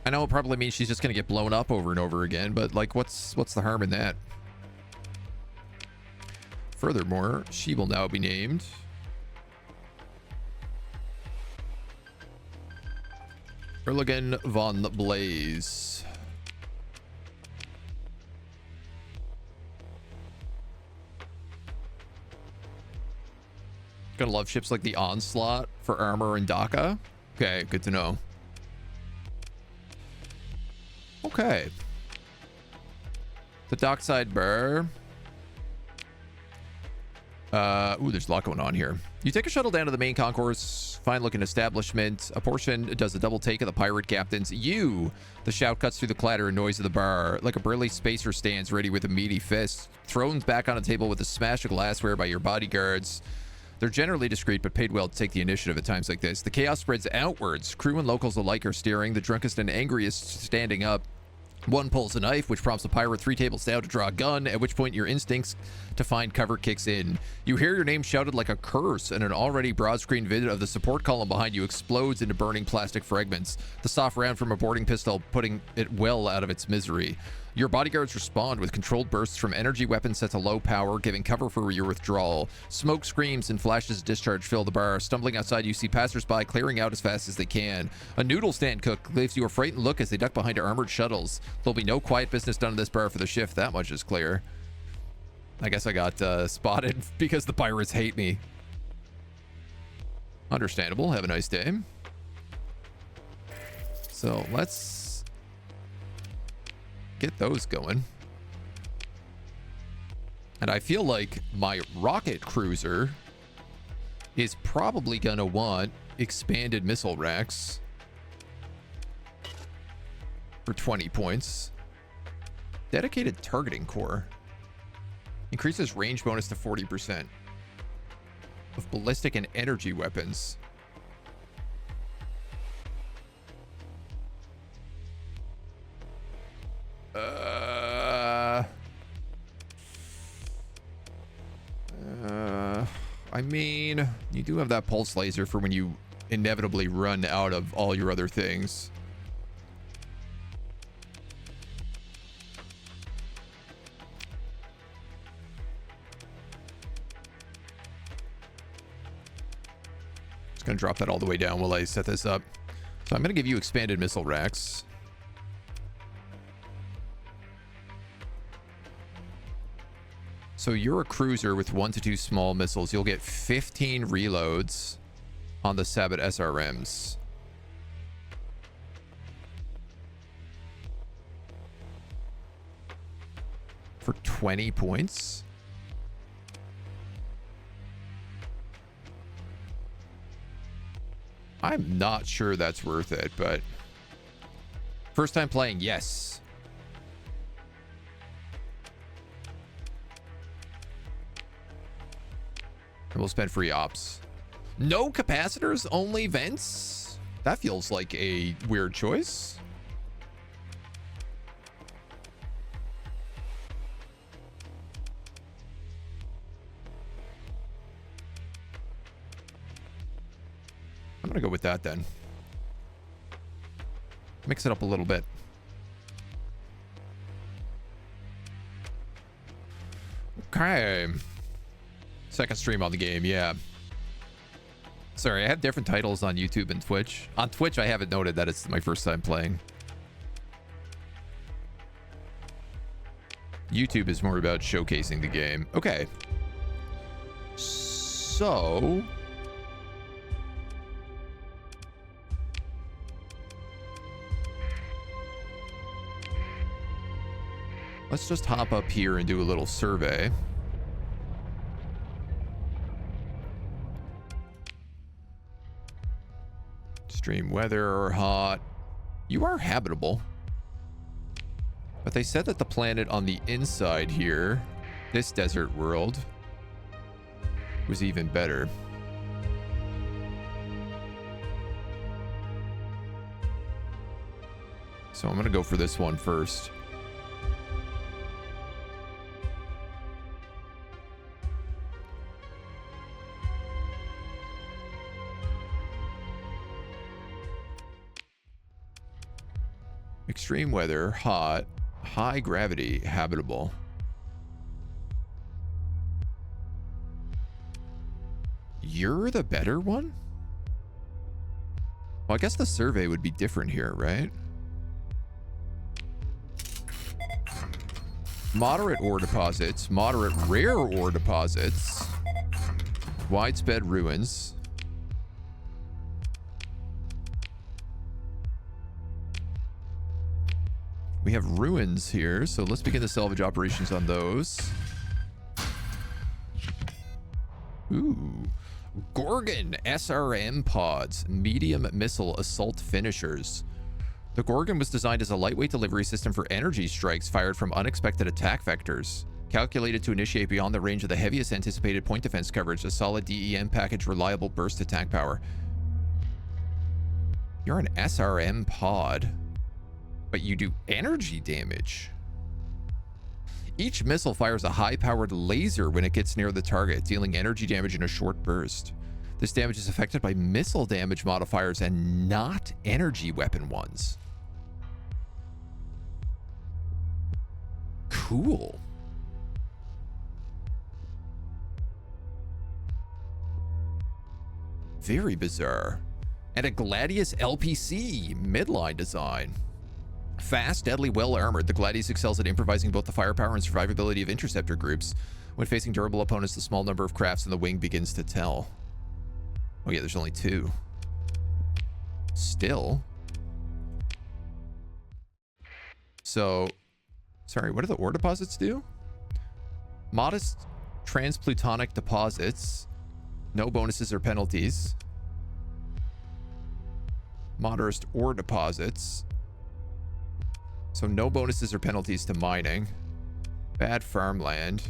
I know it probably means she's just gonna get blown up over and over again, but like what's the harm in that? Furthermore, she will now be named Erligan von Blaze. Gonna love ships like the Onslaught for armor and DACA. Okay, good to know. Okay. The Dockside Burr. Ooh, there's a lot going on here. You take a shuttle down to the main concourse, fine looking establishment. A portion does a double take of the pirate captains. The shout cuts through the clatter and noise of the bar. Like a burly spacer stands ready with a meaty fist. Thrown back on a table with a smash of glassware by your bodyguards. They're generally discreet, but paid well to take the initiative at times like this. The chaos spreads outwards. Crew and locals alike are steering. The drunkest and angriest standing up. One pulls a knife, which prompts the pirate 3 tables down to draw a gun, at which point your instincts to find cover kicks in. You hear your name shouted like a curse, and an already broad screen vid of the support column behind you explodes into burning plastic fragments, the soft round from a boarding pistol putting it well out of its misery. Your bodyguards respond with controlled bursts from energy weapons set to low power, giving cover for your withdrawal. Smoke screams and flashes of discharge fill the bar. Stumbling outside, you see passersby clearing out as fast as they can. A noodle stand cook gives you a frightened look as they duck behind armored shuttles. There'll be no quiet business done in this bar for the shift, that much is clear. I guess I got spotted because the pirates hate me. Understandable. Have a nice day. So let's get those going. And I feel like my rocket cruiser is probably gonna want expanded missile racks for 20 points. Dedicated targeting core increases range bonus to 40% of ballistic and energy weapons. I mean, you do have that pulse laser for when you inevitably run out of all your other things. Just gonna drop that all the way down while I set this up. So I'm gonna give you expanded missile racks. So you're a cruiser with 1 to 2 small missiles. You'll get 15 reloads on the Sabot SRMs. For 20 points? I'm not sure that's worth it, but first time playing, yes. And we'll spend free ops. No capacitors, only vents? That feels like a weird choice. I'm gonna go with that then. Mix it up a little bit. Okay. Second stream on the game, yeah. Sorry, I have different titles on YouTube and Twitch. On Twitch, I haven't noted that it's my first time playing. YouTube is more about showcasing the game. Okay. So... let's just hop up here and do a little survey. Extreme weather or hot. You are habitable. But they said that the planet on the inside here, this desert world, was even better. So I'm gonna go for this one first. Extreme weather, hot, high gravity, habitable. You're the better one? Well, I guess the survey would be different here, right? Moderate ore deposits, moderate rare ore deposits, widespread ruins. We have ruins here, so let's begin the salvage operations on those. Ooh. Gorgon SRM pods, medium missile assault finishers. The Gorgon was designed as a lightweight delivery system for energy strikes fired from unexpected attack vectors. Calculated to initiate beyond the range of the heaviest anticipated point defense coverage, a solid DEM package, reliable burst attack power. You're an SRM pod. But you do energy damage. Each missile fires a high-powered laser when it gets near the target, dealing energy damage in a short burst. This damage is affected by missile damage modifiers and not energy weapon ones. Cool. Very bizarre. And a Gladius LPC midline design. Fast, deadly, well-armored, the Gladius excels at improvising both the firepower and survivability of interceptor groups. When facing durable opponents, the small number of crafts in the wing begins to tell. Oh yeah, there's only 2. Still. So, sorry, what do the ore deposits do? Modest transplutonic deposits. No bonuses or penalties. Modest ore deposits. So no bonuses or penalties to mining. Bad farmland.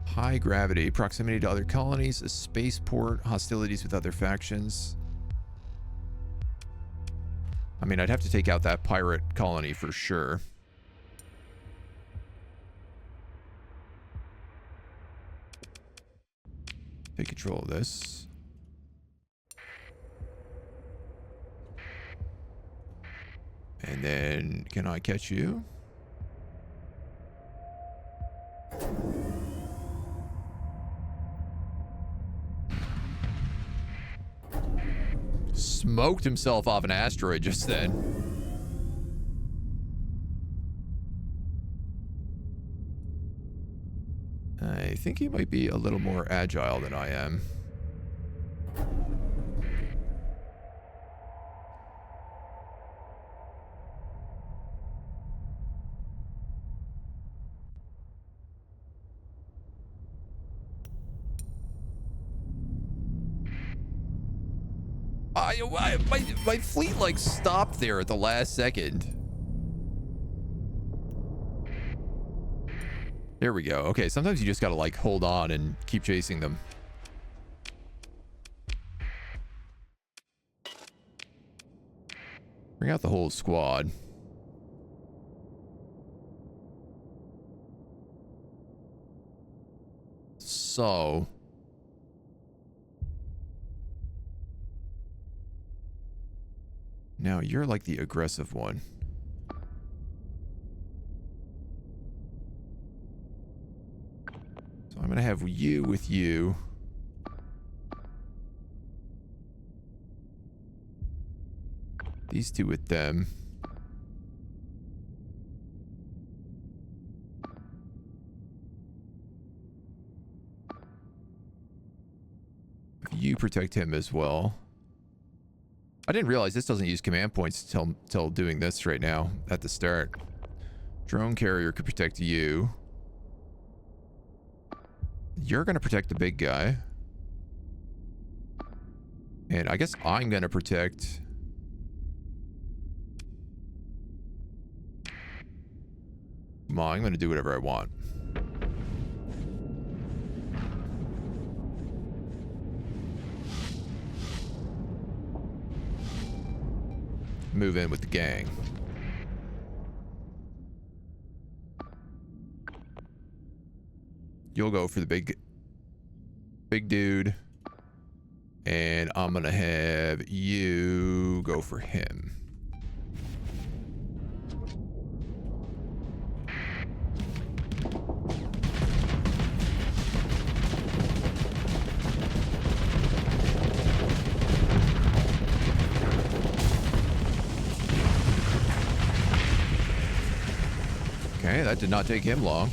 High gravity. Proximity to other colonies. A spaceport. Hostilities with other factions. I mean, I'd have to take out that pirate colony for sure. Take control of this. And then, can I catch you? Smoked himself off an asteroid just then. I think he might be a little more agile than I am. My fleet like stopped there at the last second. There we go. Okay, sometimes you just gotta like hold on and keep chasing them. Bring out the whole squad. So now you're like the aggressive one. So I'm gonna have you with you. These two with them. You protect him as well. I didn't realize this doesn't use command points till doing this right now at the start. Drone carrier could protect you. You're going to protect the big guy. And I guess I'm going to protect... Well, I'm going to do whatever I want. Move in with the gang. You'll go for the big dude. And I'm gonna have you go for him. Okay, that did not take him long.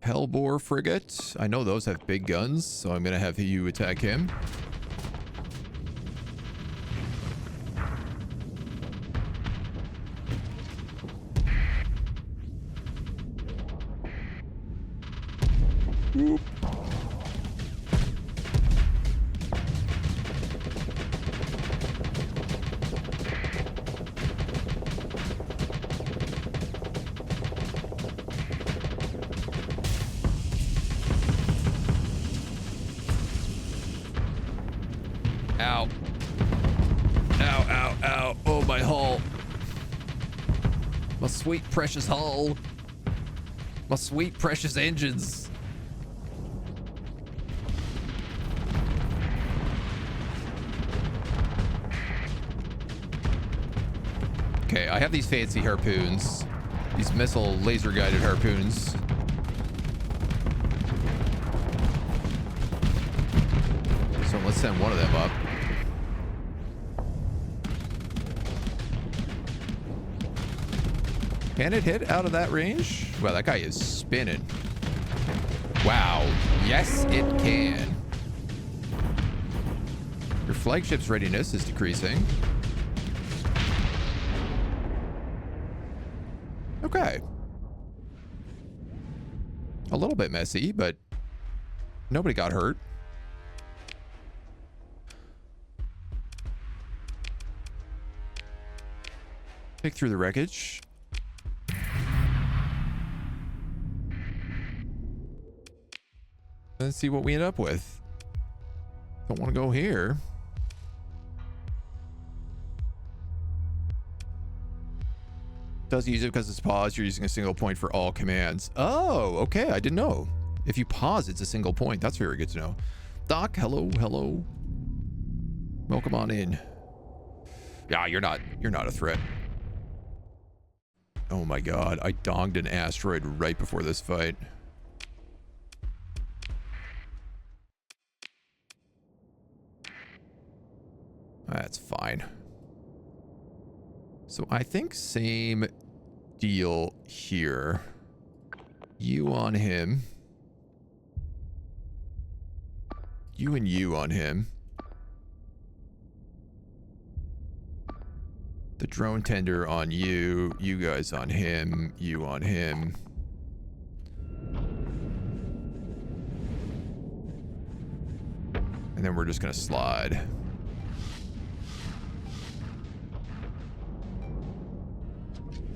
Hellbore frigate. I know those have big guns, so I'm gonna have you attack him. Whoop. Ow. Ow, ow, ow. Oh, my hull. My sweet, precious hull. My sweet, precious engines. Okay, I have these fancy harpoons. These missile laser-guided harpoons. So let's send one of them up. Can it hit out of that range? Wow, that guy is spinning. Wow. Yes, it can. Your flagship's readiness is decreasing. Okay. A little bit messy, but nobody got hurt. Pick through the wreckage. Let's see what we end up with. Don't want to go here. Does use it because it's paused. You're using a single point for all commands. Oh, okay. I didn't know. If you pause, it's a single point. That's very good to know. Doc, hello, hello. Welcome on in. Yeah, you're not a threat. Oh my god, I donged an asteroid right before this fight. That's fine. So I think same deal here. You on him. You and you on him. The drone tender on you. You guys on him. You on him. And then we're just gonna slide.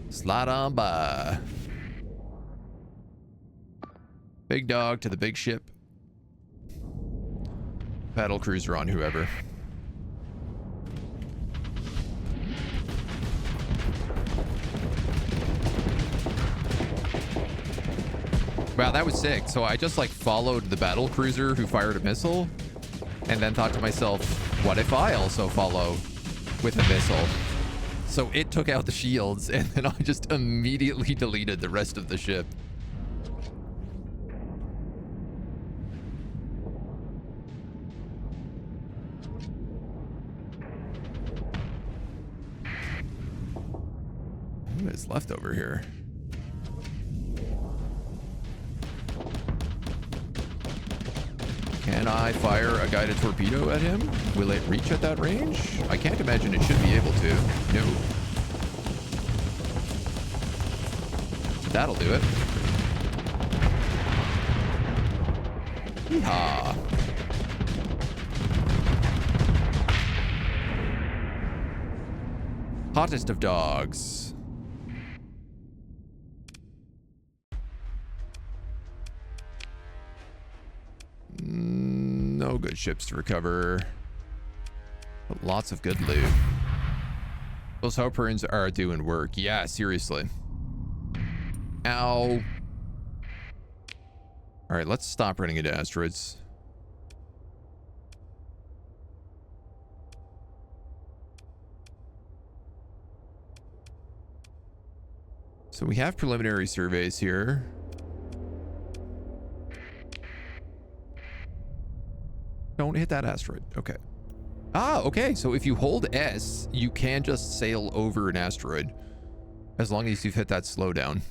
Slide on by. Big dog to the big ship. Battle cruiser on whoever. Wow, that was sick. So I just like followed the battle cruiser who fired a missile and then thought to myself, what if I also follow with a missile? So it took out the shields, and then I just immediately deleted the rest of the ship. What is left over here? Can I fire a guided torpedo at him? Will it reach at that range? I can't imagine it should be able to. No. That'll do it. Yeehaw. Hottest of dogs. No good ships to recover. But lots of good loot. Those harpoons are doing work. Yeah, seriously. Ow. All right, let's stop running into asteroids. So we have preliminary surveys here. Don't hit that asteroid. Okay. Ah, okay. So if you hold S, you can just sail over an asteroid as long as you've hit that slowdown.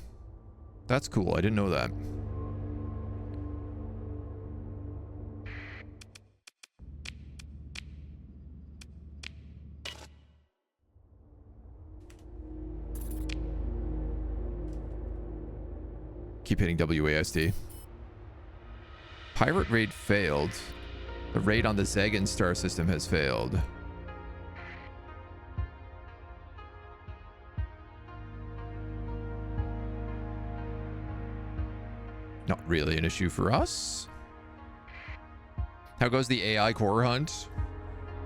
That's cool. I didn't know that. Keep hitting WASD. Pirate raid failed. The raid on the Zagan star system has failed. Not really an issue for us. How goes the AI core hunt?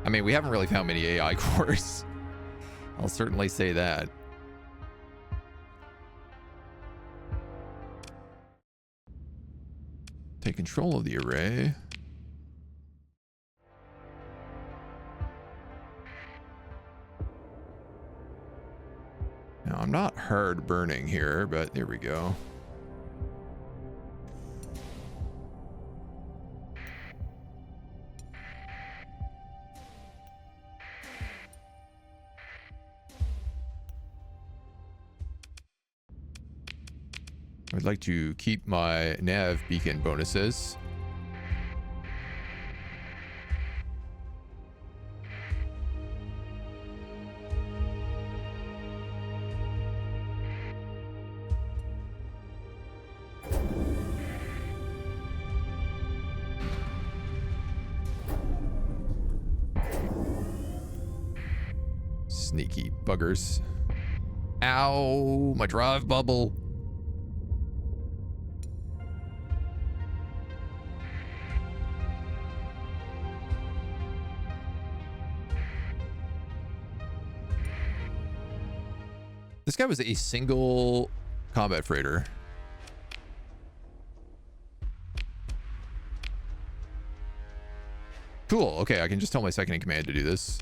I mean, we haven't really found many AI cores. I'll certainly say that. Take control of the array. Now, I'm not hard burning here, but there we go. I'd like to keep my nav beacon bonuses. Sneaky buggers. Ow, my drive bubble. This guy was a single combat freighter. Cool. Okay, I can just tell my second in command to do this.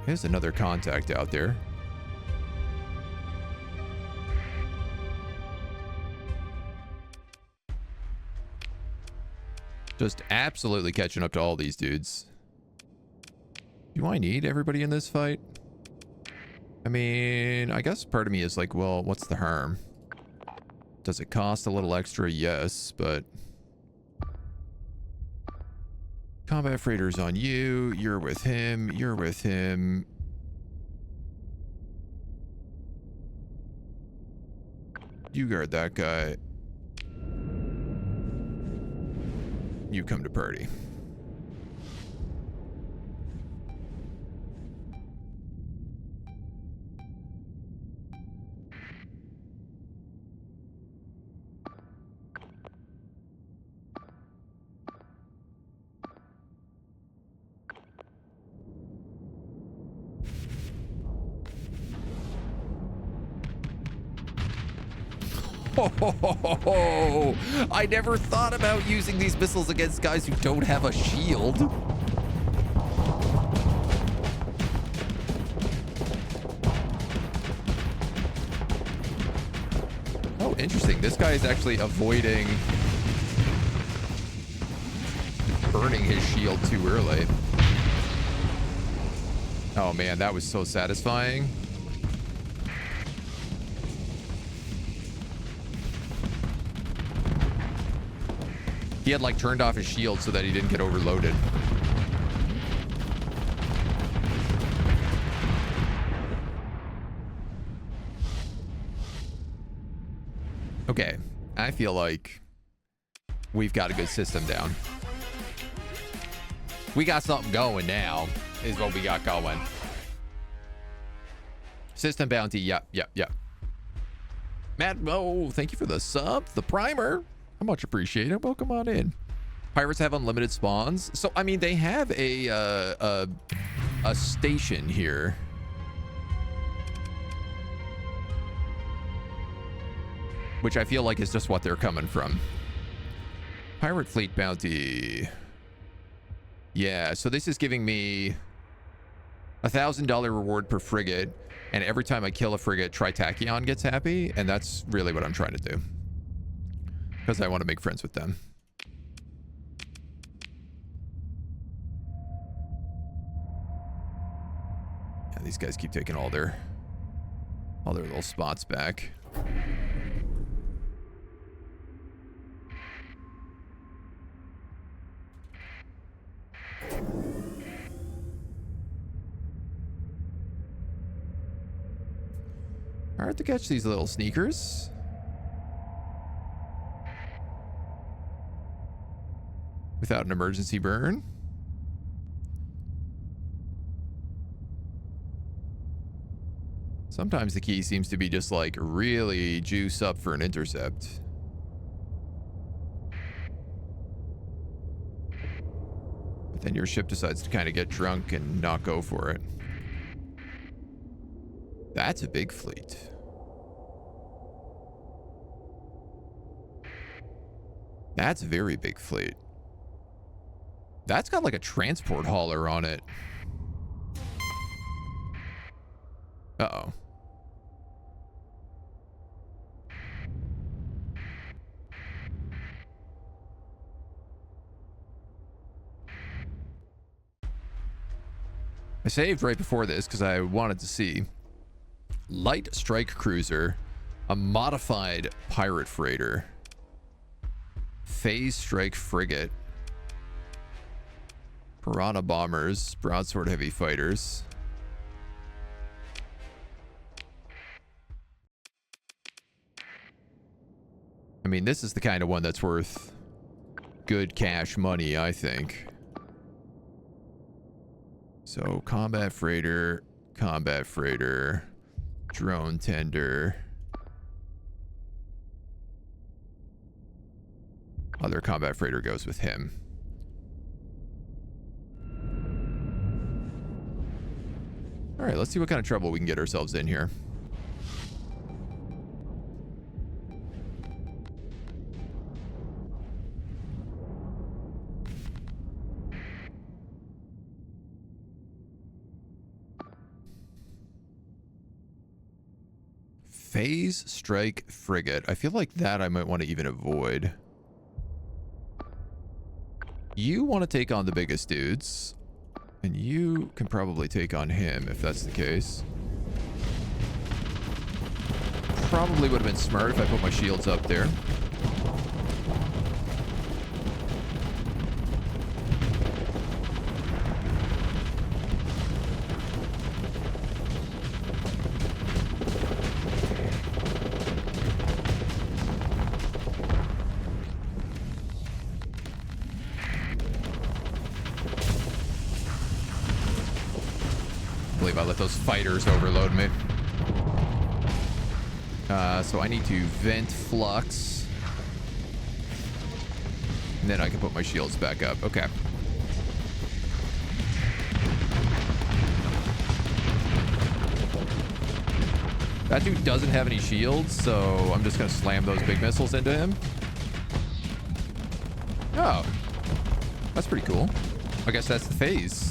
There's another contact out there. Just absolutely catching up to all these dudes. Do I need everybody in this fight? I mean, I guess part of me is like, well, what's the harm? Does it cost a little extra? Yes, but... Combat freighters on you. You're with him. You're with him. You guard that guy. You come to party. Oh, I never thought about using these missiles against guys who don't have a shield. Oh, interesting. This guy is actually avoiding burning his shield too early. Oh man, that was so satisfying. He had like turned off his shield so that he didn't get overloaded. Okay, I feel like we've got a good system down. We got something going now, is what we got going. System bounty, yep. Matt, oh, thank you for the sub, the primer. I much appreciate it. Welcome on in. Pirates have unlimited spawns. So, I mean, they have a station here. Which I feel like is just what they're coming from. Pirate fleet bounty. Yeah, so this is giving me $1,000 reward per frigate. And every time I kill a frigate, Tri-Tachyon gets happy. And that's really what I'm trying to do. Because I want to make friends with them. Yeah, these guys keep taking all their little spots back. Hard to catch these little sneakers. Without an emergency burn. Sometimes the key seems to be just like really juice up for an intercept. But then your ship decides to kind of get drunk and not go for it. That's a big fleet. That's a very big fleet. That's got like a transport hauler on it. Uh-oh. I saved right before this because I wanted to see. Light strike cruiser, a modified pirate freighter, phase strike frigate, piranha bombers, broadsword heavy fighters. I mean, this is the kind of one that's worth good cash money, I think. So, combat freighter, drone tender. Other combat freighter goes with him. All right, let's see what kind of trouble we can get ourselves in here. Phase strike frigate. I feel like that I might want to even avoid. You want to take on the biggest dudes. And you can probably take on him if that's the case. Probably would have been smart if I put my shields up there. I let those fighters overload me. So I need to vent flux. And then I can put my shields back up. Okay. That dude doesn't have any shields, so I'm just going to slam those big missiles into him. Oh. That's pretty cool. I guess that's the phase.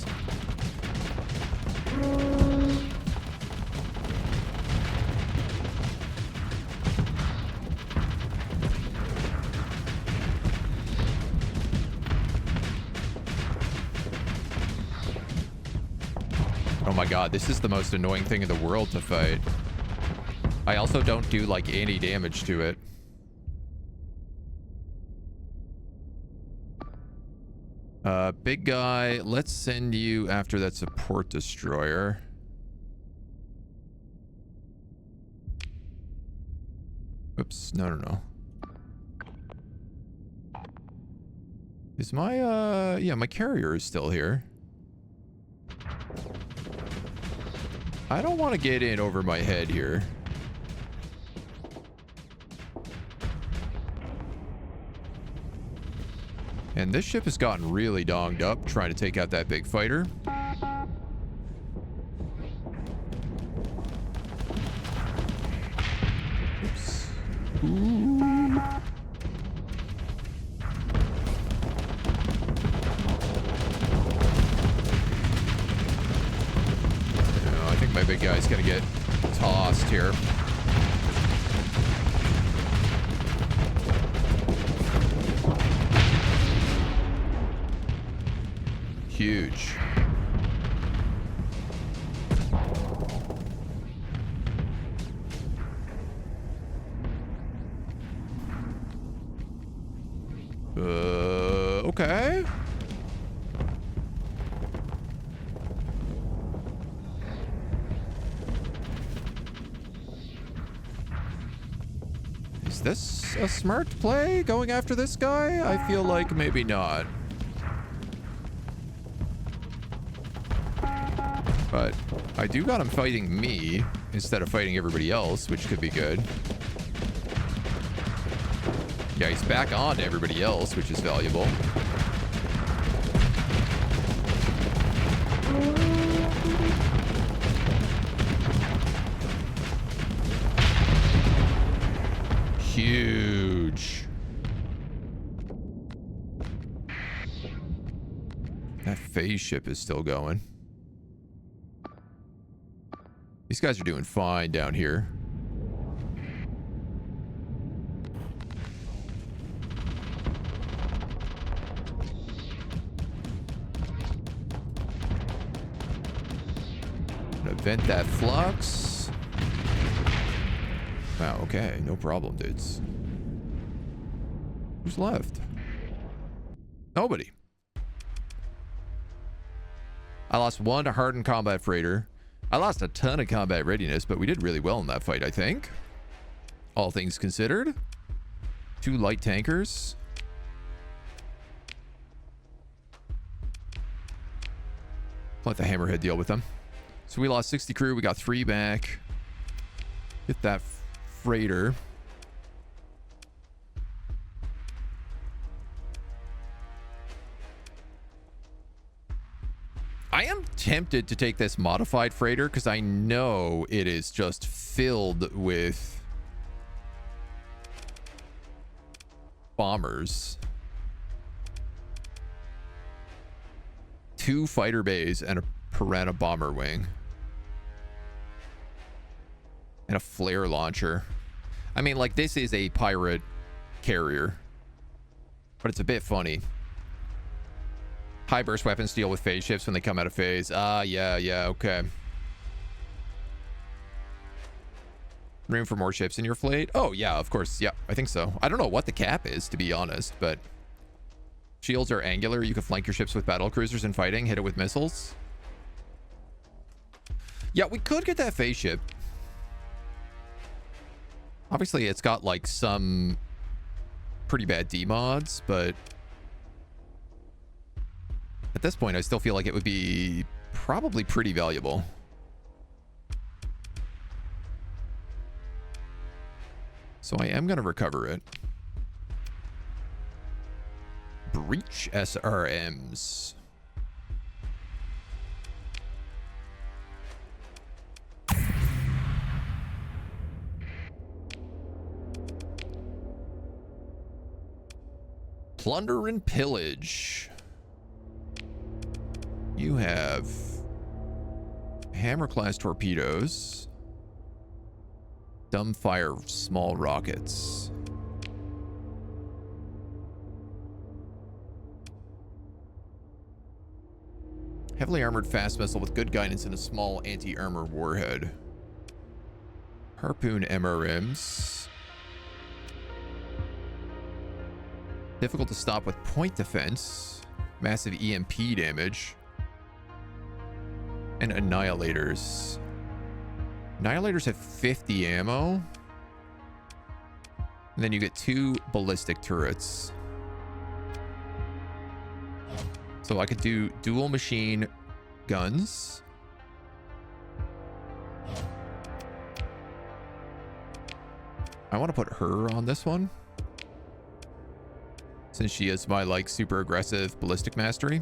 Oh my god, this is the most annoying thing in the world to fight. I also don't do like any damage to it. Big guy, let's send you after that support destroyer. Oops, no. Is my, yeah, my carrier is still here. I don't want to get in over my head here. And this ship has gotten really donged up trying to take out that big fighter. Oops. Ooh. I think my big guy's gonna get tossed here. Huge. Okay. Is this a smart play, going after this guy? I feel like maybe not. But I do got him fighting me instead of fighting everybody else, which could be good. Yeah, he's back on to everybody else, which is valuable. Huge. That phase ship is still going. These guys are doing fine down here. Gonna vent that flux. Wow, okay, no problem, dudes. Who's left? Nobody. I lost one hardened combat freighter. I lost a ton of combat readiness, but we did really well in that fight, I think. All things considered. 2 light tankers. Let the hammerhead deal with them. So we lost 60 crew. We got 3 back. Get that freighter. I am tempted to take this modified freighter because I know it is just filled with bombers. 2 fighter bays and a Piranha bomber wing. And a flare launcher. I mean, like, this is a pirate carrier. But it's a bit funny. High burst weapons deal with phase shifts when they come out of phase. Yeah, okay. Room for more ships in your fleet? Oh, yeah, of course. Yeah, I think so. I don't know what the cap is, to be honest, but shields are angular. You can flank your ships with battle cruisers and fighting, hit it with missiles. Yeah, we could get that phase ship. Obviously, it's got, like, some pretty bad D-mods, but at this point, I still feel like it would be probably pretty valuable. So I am going to recover it. Breach SRMs. Plunder and pillage. You have hammer class torpedoes, dumbfire small rockets, heavily armored fast missile with good guidance and a small anti-armor warhead, harpoon MRMs, difficult to stop with point defense, massive EMP damage, and annihilators. Annihilators have 50 ammo. And then you get 2 ballistic turrets. So I could do dual machine guns. I want to put her on this one, since she is my, like, super aggressive ballistic mastery.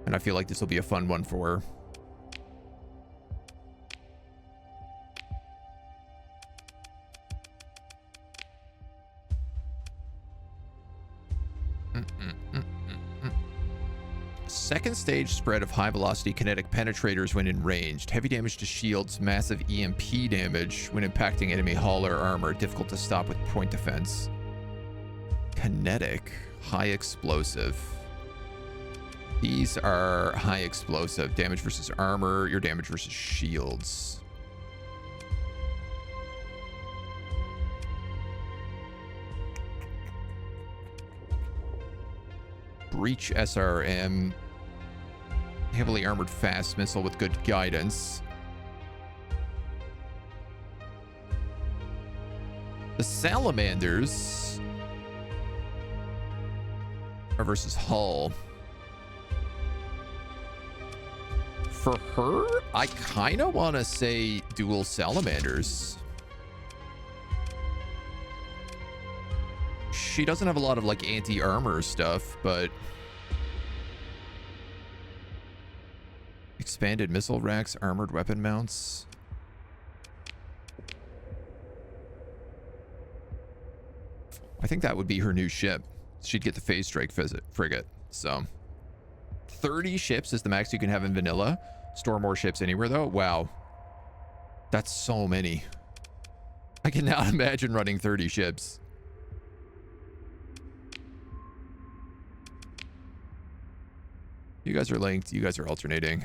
And I feel like this will be a fun one for her. Second stage spread of high velocity kinetic penetrators when in ranged. Heavy damage to shields, massive EMP damage when impacting enemy hull or armor. Difficult to stop with point defense. Kinetic, high explosive. These are high explosive. Damage versus armor, your damage versus shields. Breach SRM. Heavily armored fast missile with good guidance. The salamanders are versus hull. For her, I kind of want to say dual salamanders. She doesn't have a lot of like anti-armor stuff, but expanded missile racks, armored weapon mounts. I think that would be her new ship. She'd get the phase strike frigate. So 30 ships is the max you can have in vanilla. Store more ships anywhere though. Wow. That's so many. I cannot imagine running 30 ships. You guys are linked. You guys are alternating.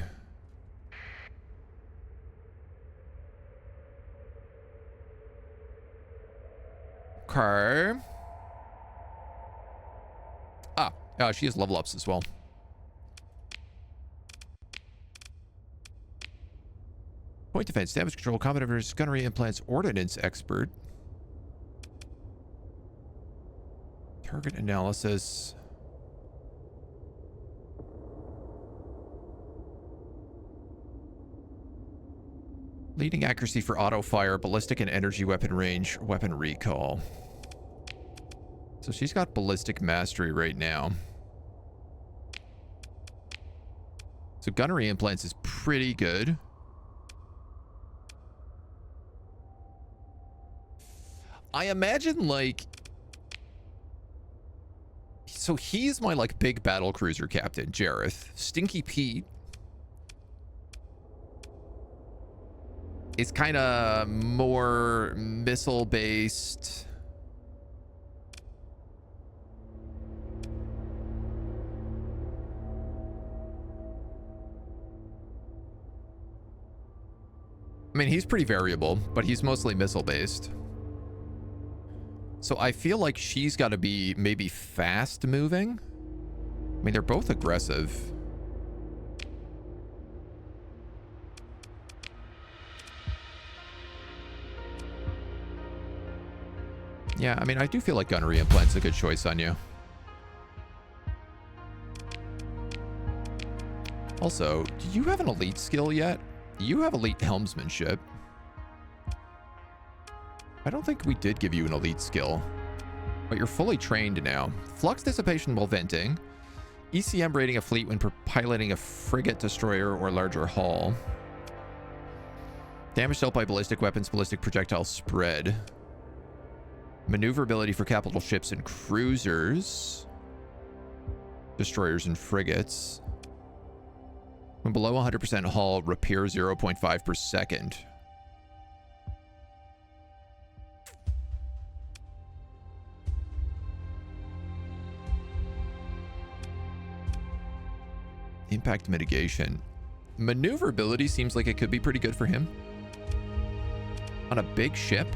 Okay. She has level ups as well. Point defense, damage control, combat average, gunnery implants, ordnance expert. Target analysis. Leading accuracy for auto fire, ballistic and energy weapon range, weapon recall. So she's got ballistic mastery right now. So gunnery implants is pretty good. I imagine like... So he's my like big battle cruiser captain, Jareth. Stinky Pete is kind of more missile based. I mean, he's pretty variable, but he's mostly missile based. So I feel like she's got to be maybe fast moving. I mean, they're both aggressive. Yeah, I mean, I do feel like gunnery implant's a good choice on you. Also, do you have an elite skill yet? You have elite helmsmanship. I don't think we did give you an elite skill, but you're fully trained now. Flux dissipation while venting. ECM rating a fleet when piloting a frigate, destroyer, or larger hull. Damage dealt by ballistic weapons, ballistic projectile spread. Maneuverability for capital ships and cruisers. Destroyers and frigates. When below 100% hull, repair 0.5 per second. Impact mitigation. Maneuverability seems like it could be pretty good for him. On a big ship.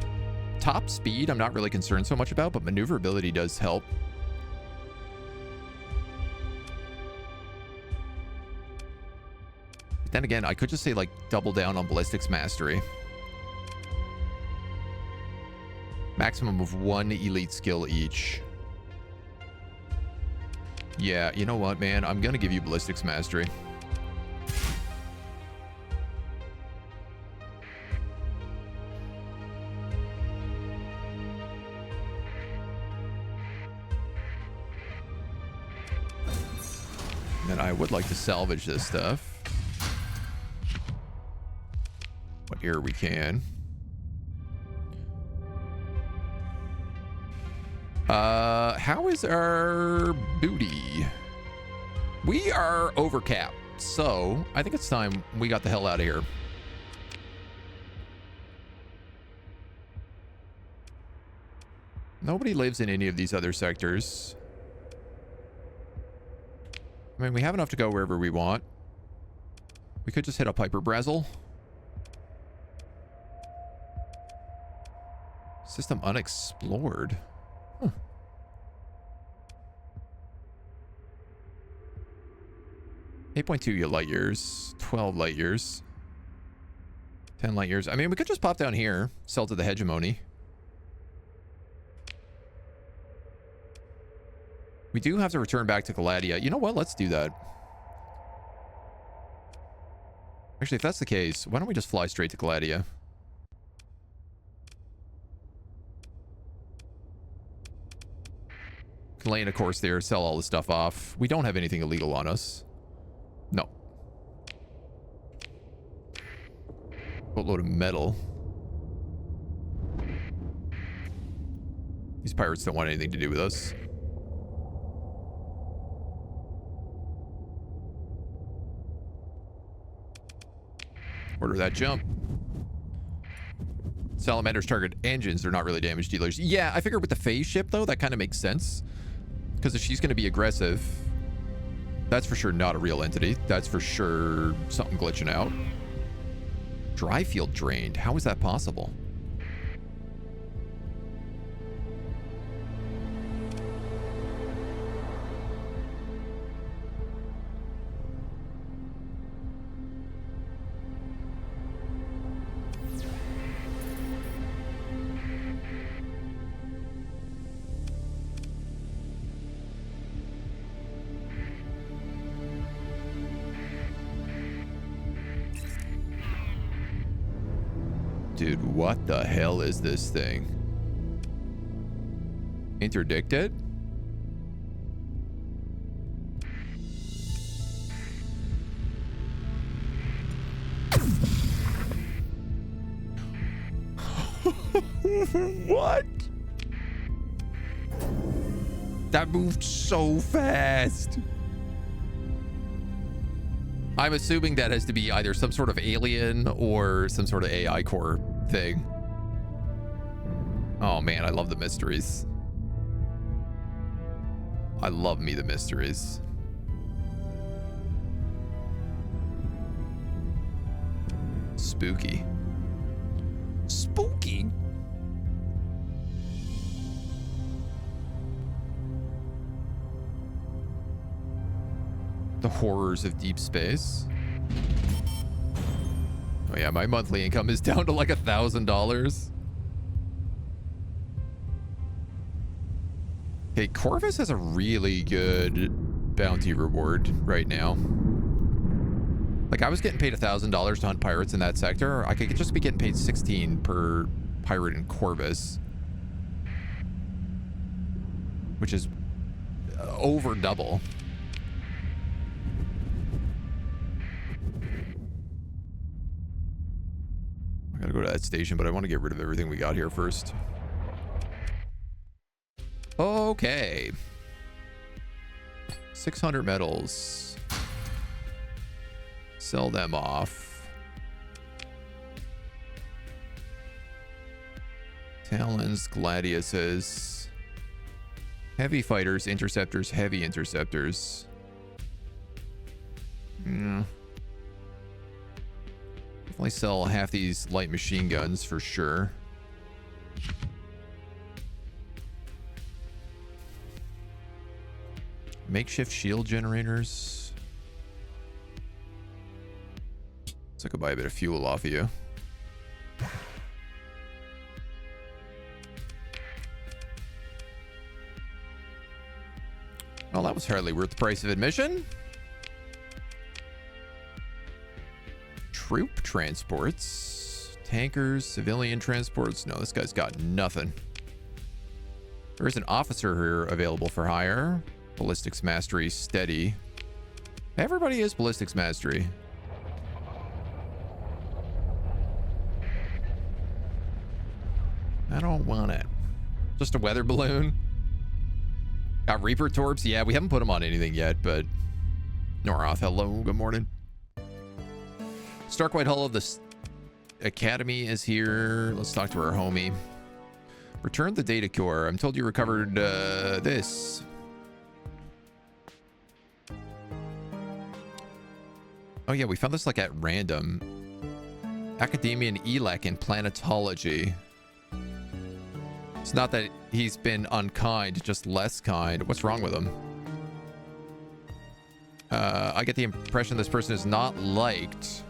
Top speed, I'm not really concerned so much about, but maneuverability does help. But then again, I could just say, like, double down on ballistics mastery. Maximum of 1 elite skill each. Yeah, you know what, man? I'm gonna give you ballistics mastery. And I would like to salvage this stuff. Whatever we can. How is our booty? We are overcapped, so I think it's time we got the hell out of here. Nobody lives in any of these other sectors. I mean, we have enough to go wherever we want. We could just hit a Piper Brazzle. System unexplored. Huh. .2 light years, 12 light years, 10 light years. I mean, we could just pop down here, sell to the hegemony. We do have to return back to Galadia. You know what? Let's do that. Actually, if that's the case, why don't we just fly straight to Gladia? Can lay in a course there, sell all the stuff off. We don't have anything illegal on us. No. Boatload of metal. These pirates don't want anything to do with us. Order that jump. Salamanders target engines. They're not really damage dealers. Yeah, I figure with the phase ship, though, that kind of makes sense. Because if she's going to be aggressive, that's for sure not a real entity. That's for sure something glitching out. Dry field drained. How is that possible? Dude, what the hell is this thing? Interdicted? What? That moved so fast. I'm assuming that has to be either some sort of alien or some sort of AI core thing. Oh man, I love the mysteries. I love me the mysteries. Spooky. Spooky? The horrors of deep space. Oh yeah, my monthly income is down to like $1,000. Okay, Corvus has a really good bounty reward right now. Like, I was getting paid $1,000 to hunt pirates in that sector. I could just be getting paid 16 per pirate in Corvus, which is over double. I gotta go to that station, but I want to get rid of everything we got here first. Okay. 600 metals. Sell them off. Talons, gladiuses. Heavy fighters, interceptors, heavy interceptors. Yeah. Definitely sell half these light machine guns for sure. Makeshift shield generators. So I could buy a bit of fuel off of you. Well, that was hardly worth the price of admission. Troop transports. Tankers, civilian transports. No, this guy's got nothing. There is an officer here available for hire. Ballistics mastery, steady. Everybody is ballistics mastery. I don't want it. Just a weather balloon. Got Reaper Torps. Yeah, we haven't put them on anything yet, but Noroth, hello, good morning. Stark White Hull of the Academy is here. Let's talk to our homie. Return the data core. I'm told you recovered this. Oh yeah, we found this like at random. Academia and ELEC in planetology. It's not that he's been unkind, just less kind. What's wrong with him? I get the impression this person is not liked.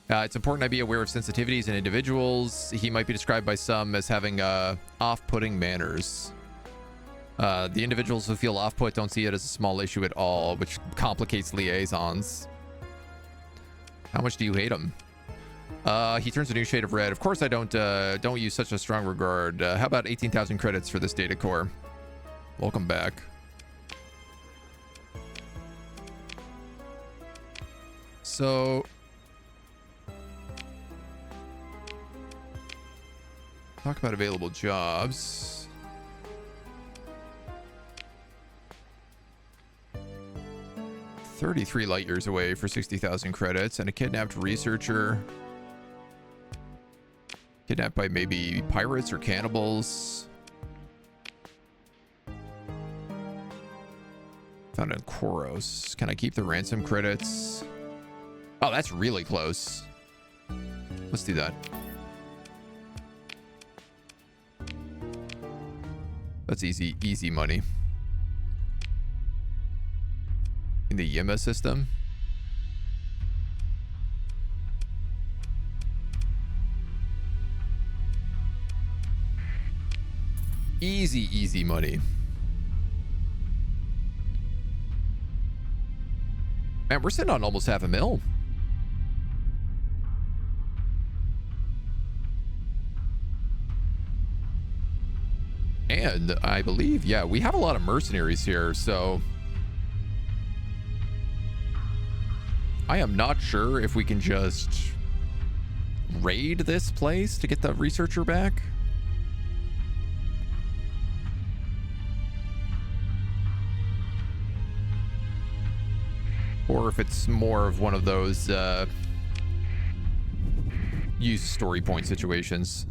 It's important I be aware of sensitivities in individuals. He might be described by some as having off-putting manners. The individuals who feel off-put don't see it as a small issue at all, which complicates liaisons. How much do you hate him? He turns a new shade of red. Of course I don't use such a strong regard. How about 18,000 credits for this data core? Welcome back. So talk about available jobs. $33 light years away for 60,000 credits, and a kidnapped researcher. Kidnapped by maybe pirates or cannibals. Found in Koros. Can I keep the ransom credits? Oh, that's really close. Let's do that. That's easy money. In the Yima system. Easy money. Man, we're sitting on almost $500,000. And I believe, yeah, we have a lot of mercenaries here, so I am not sure if we can just raid this place to get the researcher back. Or if it's more of one of those use story point situations.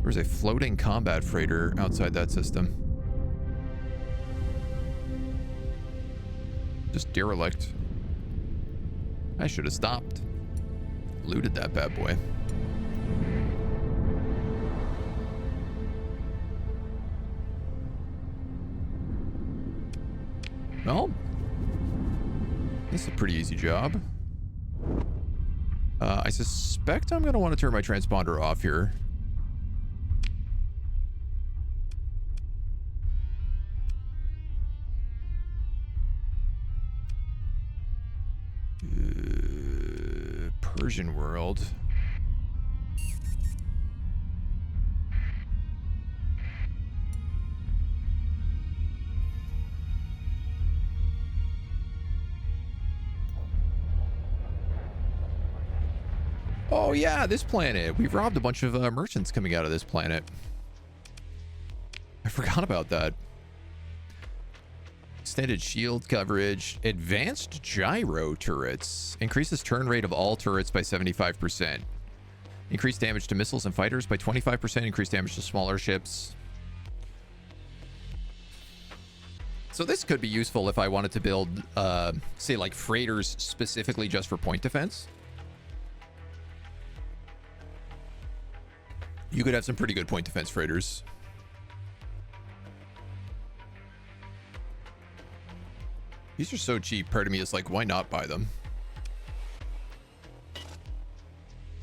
There's a floating combat freighter outside that system. Just derelict. I should have stopped. Looted that bad boy. Well, this is a pretty easy job. I suspect I'm going to want to turn my transponder off here. Persian world. Oh yeah, this planet. We've robbed a bunch of merchants coming out of this planet. I forgot about that. Extended shield coverage. Advanced gyro turrets. Increases turn rate of all turrets by 75%. Increased damage to missiles and fighters by 25%. Increased damage to smaller ships. So this could be useful if I wanted to build, say, like freighters specifically just for point defense. You could have some pretty good point defense freighters. These are so cheap. Part of me is like, why not buy them?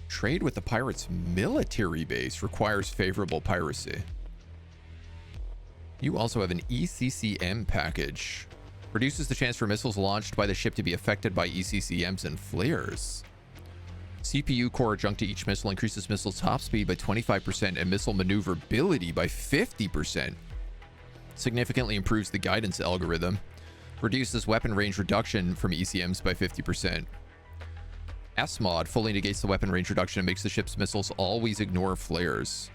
Trade with the pirates' military base requires favorable piracy. You also have an ECCM package. Reduces the chance for missiles launched by the ship to be affected by ECCMs and flares. CPU core adjunct to each missile increases missile top speed by 25% and missile maneuverability by 50%. Significantly improves the guidance algorithm. Reduces weapon range reduction from ECMs by 50%. S-mod fully negates the weapon range reduction and makes the ship's missiles always ignore flares.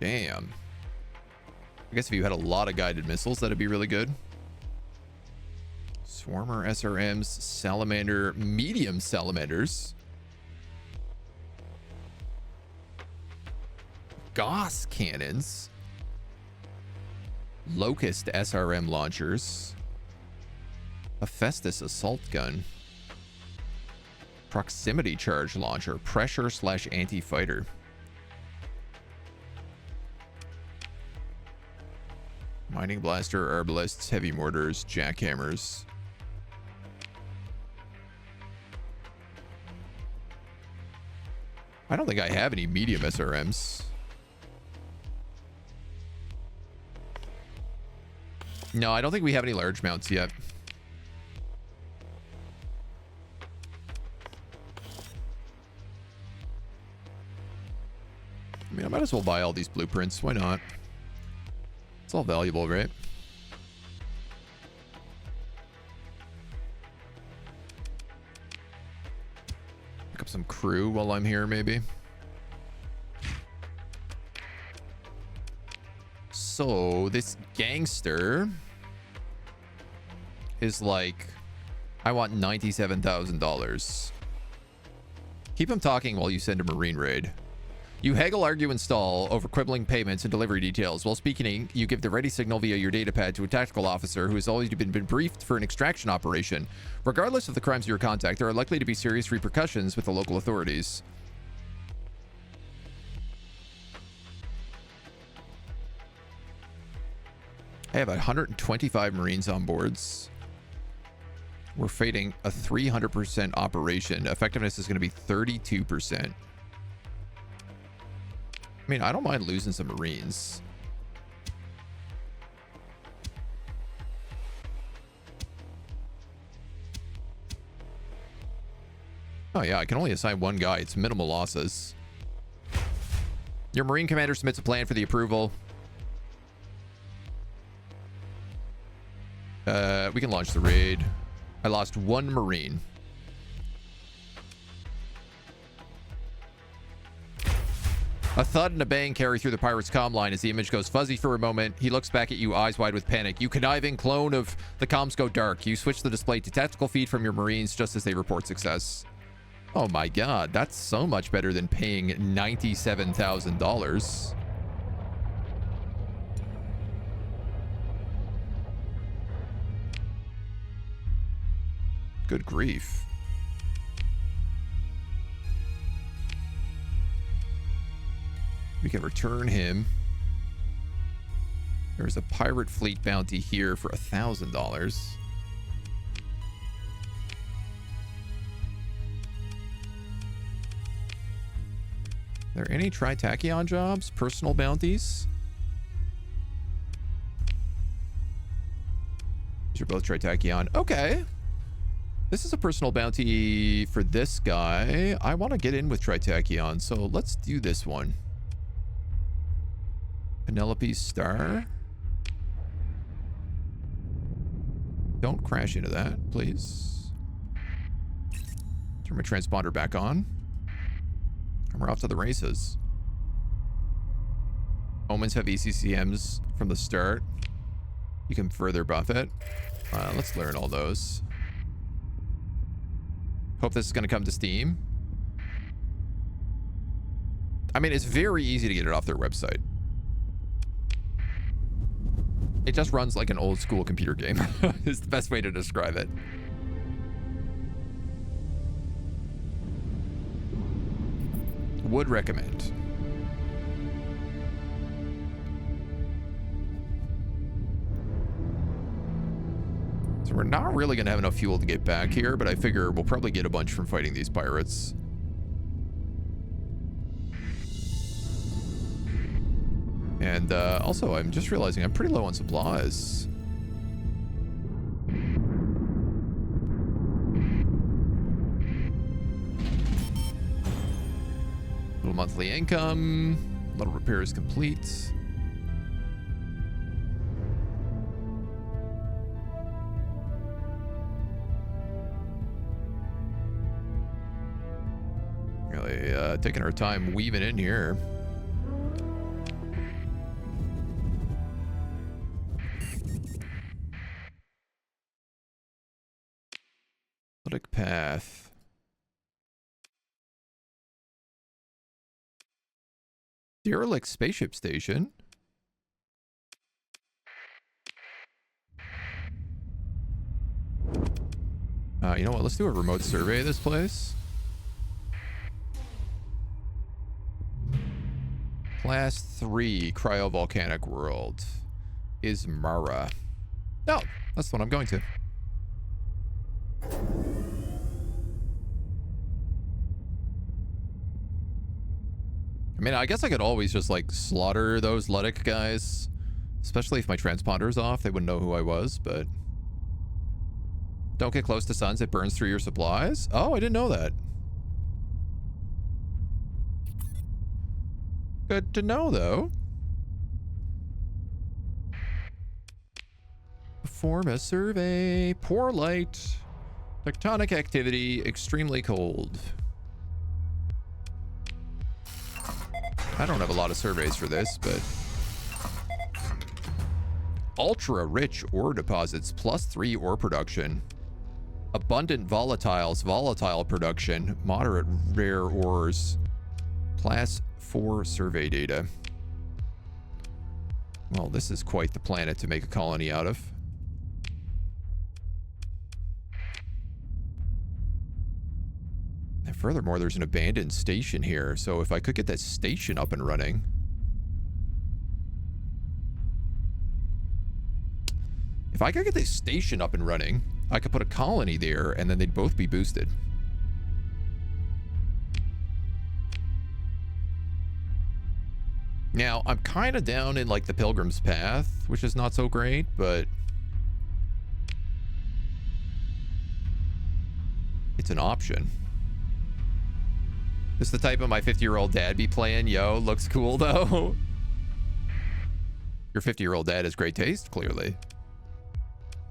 Damn. I guess if you had a lot of guided missiles, that'd be really good. Swarmer SRMs, salamander, medium salamanders. Gauss cannons. Locust SRM launchers. Hephaestus assault gun. Proximity charge launcher. Pressure / anti-fighter. Mining blaster, arbalists, heavy mortars, jackhammers. I don't think I have any medium SRMs. No, I don't think we have any large mounts yet. I mean, I might as well buy all these blueprints. Why not? It's all valuable, right? Pick up some crew while I'm here, maybe. So, this gangster is like, I want $97,000. Keep him talking while you send a Marine raid. You haggle, argue, and stall over quibbling payments and delivery details. While speaking, you give the ready signal via your datapad to a tactical officer who has always been briefed for an extraction operation. Regardless of the crimes of your contact, there are likely to be serious repercussions with the local authorities. I have 125 Marines on boards. We're fighting a 300% operation. Effectiveness is going to be 32%. I mean, I don't mind losing some Marines. Oh yeah, I can only assign one guy. It's minimal losses. Your Marine commander submits a plan for the approval. We can launch the raid. I lost one Marine. A thud and a bang carry through the pirate's comm line as the image goes fuzzy for a moment. He looks back at you, eyes wide with panic. You conniving clone of the comms go dark. You switch the display to tactical feed from your Marines just as they report success. Oh my god, that's so much better than paying $97,000. Good grief. We can return him. There's a pirate fleet bounty here for $1,000. Are there any Tri-Tachyon jobs? Personal bounties? These are both Tri-Tachyon. Okay. This is a personal bounty for this guy. I want to get in with Tri-Tachyon, so let's do this one. Penelope's Star. Don't crash into that, please. Turn my transponder back on. And we're off to the races. Omens have ECCMs from the start. You can further buff it. Let's learn all those. Hope this is going to come to Steam. I mean, it's very easy to get it off their website. It just runs like an old school computer game. Is the best way to describe it. Would recommend. So we're not really going to have enough fuel to get back here, but I figure we'll probably get a bunch from fighting these pirates. And also, I'm just realizing I'm pretty low on supplies. Little monthly income. Little repairs complete. Really taking our time weaving in here. Path. Derelict spaceship station. You know what? Let's do a remote survey of this place. Class 3 cryovolcanic world is Mara. No, that's the one I'm going to. I mean, I guess I could always just like slaughter those Ludic guys. Especially if my transponder is off, they wouldn't know who I was, but... Don't get close to suns, it burns through your supplies? Oh, I didn't know that. Good to know, though. Perform a survey. Poor light. Tectonic activity. Extremely cold. I don't have a lot of surveys for this, but... Ultra-rich ore deposits. +3 ore production. Abundant volatiles. Volatile production. Moderate rare ores. Class 4 survey data. Well, this is quite the planet to make a colony out of. And furthermore, there's an abandoned station here. So if I could get that station up and running... If I could get this station up and running, I could put a colony there, and then they'd both be boosted. Now, I'm kind of down in, like, the Pilgrim's Path, which is not so great, but... it's an option. This is the type of my 50-year-old dad be playing. Yo, looks cool, though. Your 50-year-old dad has great taste, clearly.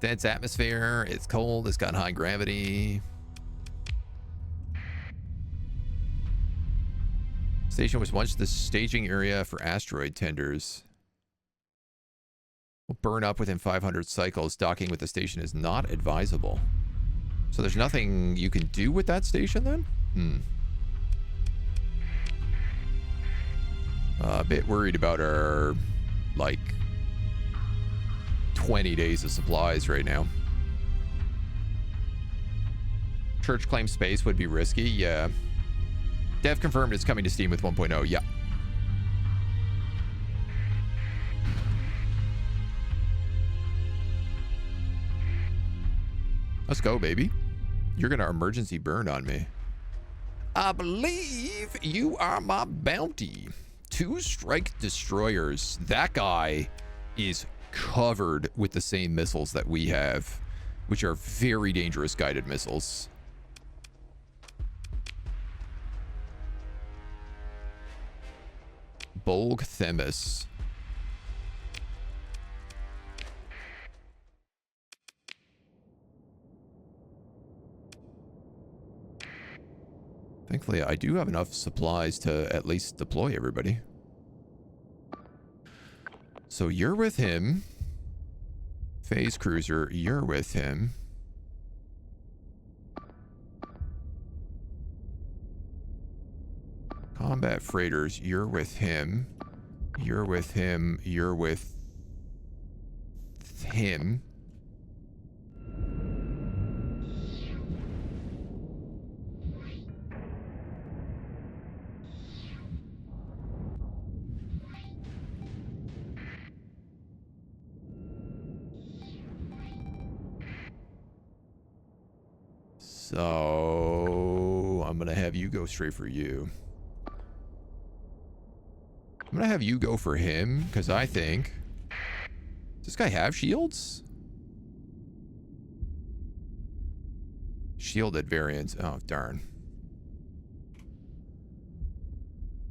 Dense atmosphere, it's cold, it's got high gravity. Station was once the staging area for asteroid tenders. Will burn up within 500 cycles. Docking with the station is not advisable. So there's nothing you can do with that station then? A bit worried about our, like, 20 days of supplies right now. Church claim space would be risky. Yeah. Dev confirmed it's coming to Steam with 1.0. Yeah. Let's go, baby. You're gonna emergency burn on me. I believe you are my bounty. 2 strike destroyers. That guy is covered with the same missiles that we have, which are very dangerous guided missiles. Bolg Themis. Thankfully, I do have enough supplies to at least deploy everybody. So you're with him. Phase Cruiser, you're with him. Combat Freighters, you're with him. You're with him. You're with him. So I'm gonna have you go straight for you. I'm gonna have you go for him, because I think... Does this guy have shields? Shielded variants. Oh, darn.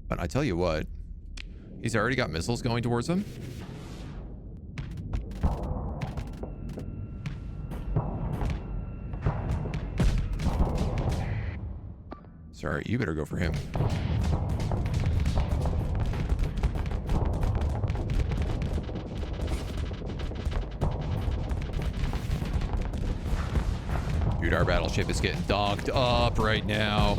But I tell you what. He's already got missiles going towards him. Sorry, you better go for him. Dude, our battleship is getting docked up right now.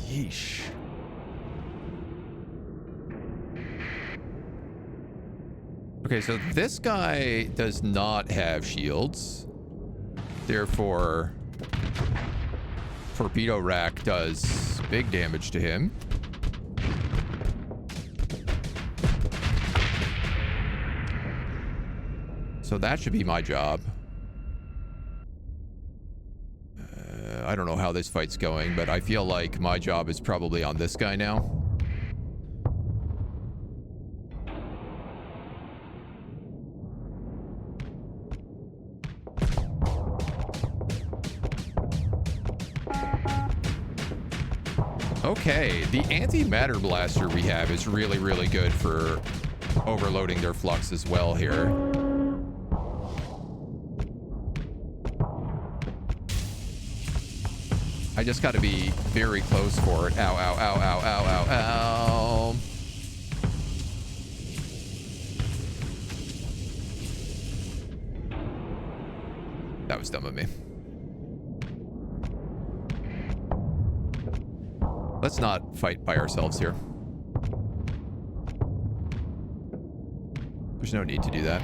Yeesh. Okay, so this guy does not have shields. Therefore, torpedo rack does big damage to him. So that should be my job. I don't know how this fight's going, but I feel like my job is probably on this guy now. Okay, the antimatter blaster we have is really, really good for overloading their flux as well here. I just got to be very close for it. Ow, ow, ow, ow, ow, ow, ow. That was dumb of me. Let's not fight by ourselves here. There's no need to do that.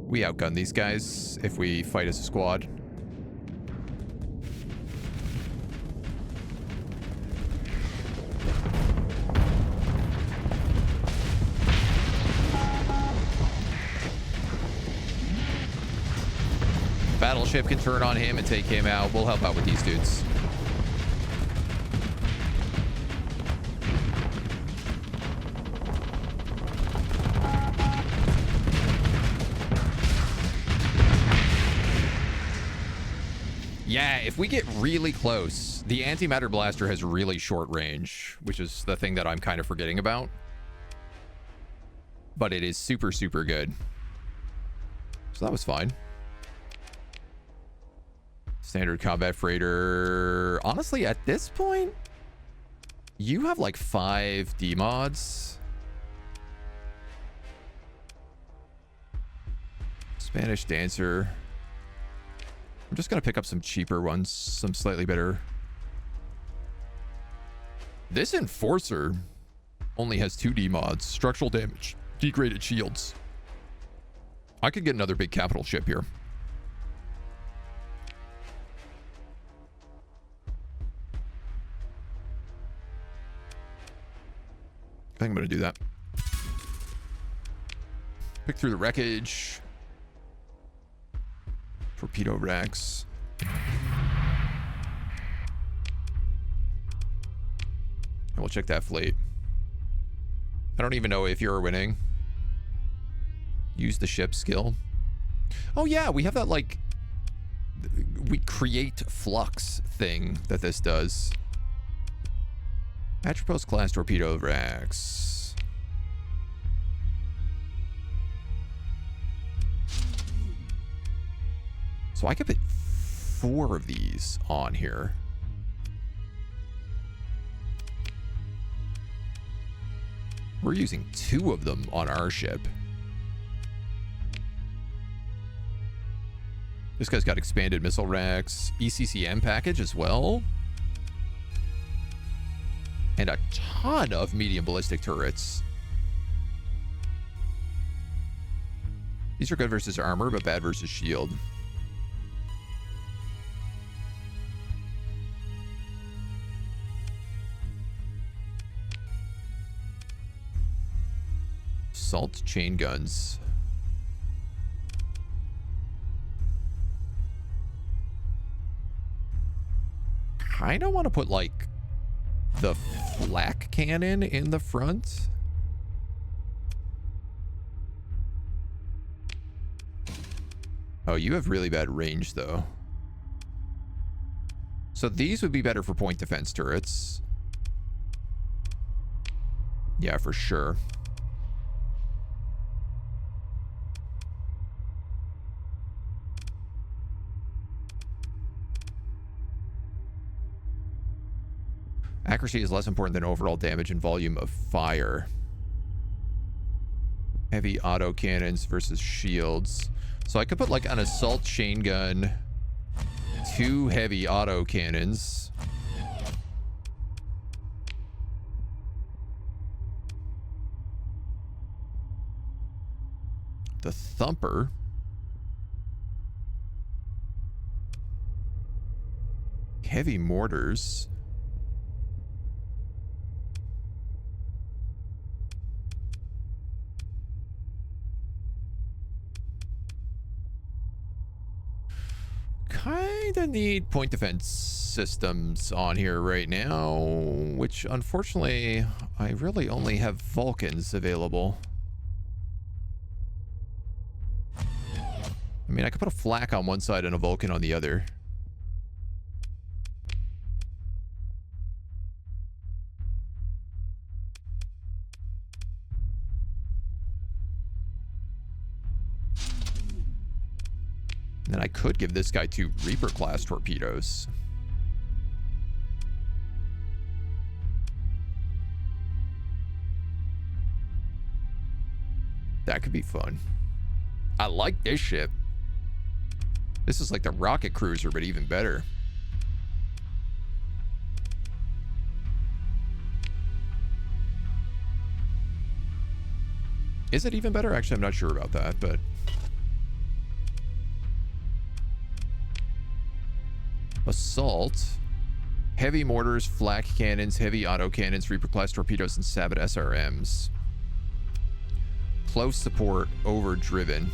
We outgun these guys if we fight as a squad. Battleship can turn on him and take him out. We'll help out with these dudes. Yeah, if we get really close, the antimatter blaster has really short range, which is the thing that I'm kind of forgetting about. But it is super, super good. So that was fine. Standard combat freighter. Honestly, at this point, you have like 5 D-mods. Spanish dancer. I'm just going to pick up some cheaper ones, some slightly better. This enforcer only has 2 D-mods. Structural damage, degraded shields. I could get another big capital ship here. I think I'm going to do that. Pick through the wreckage. Torpedo racks. And we'll check that fleet. I don't even know if you're winning. Use the ship skill. Oh yeah, we have that like... we create flux thing that this does. Atropos class torpedo racks. So I could put 4 of these on here. We're using 2 of them on our ship. This guy's got expanded missile racks, ECCM package as well. And a ton of medium ballistic turrets. These are good versus armor, but bad versus shield. Assault chain guns. Kinda want to put like the flak cannon in the front. Oh, you have really bad range though. So these would be better for point defense turrets. Yeah, for sure. Accuracy is less important than overall damage and volume of fire. Heavy auto cannons versus shields. So I could put like an assault chain gun, 2 heavy auto cannons. The thumper. heavy mortars. Kinda need point defense systems on here right now, which unfortunately I really only have Vulcans available. I mean, I could put a flak on one side and a Vulcan on the other. And then I could give this guy 2 Reaper class torpedoes. That could be fun. I like this ship. This is like the rocket cruiser, but even better. Is it even better? Actually, I'm not sure about that, but... Assault. Heavy mortars, flak cannons, heavy autocannons, Reaper class torpedoes, and Sabot SRMs. Close support, overdriven.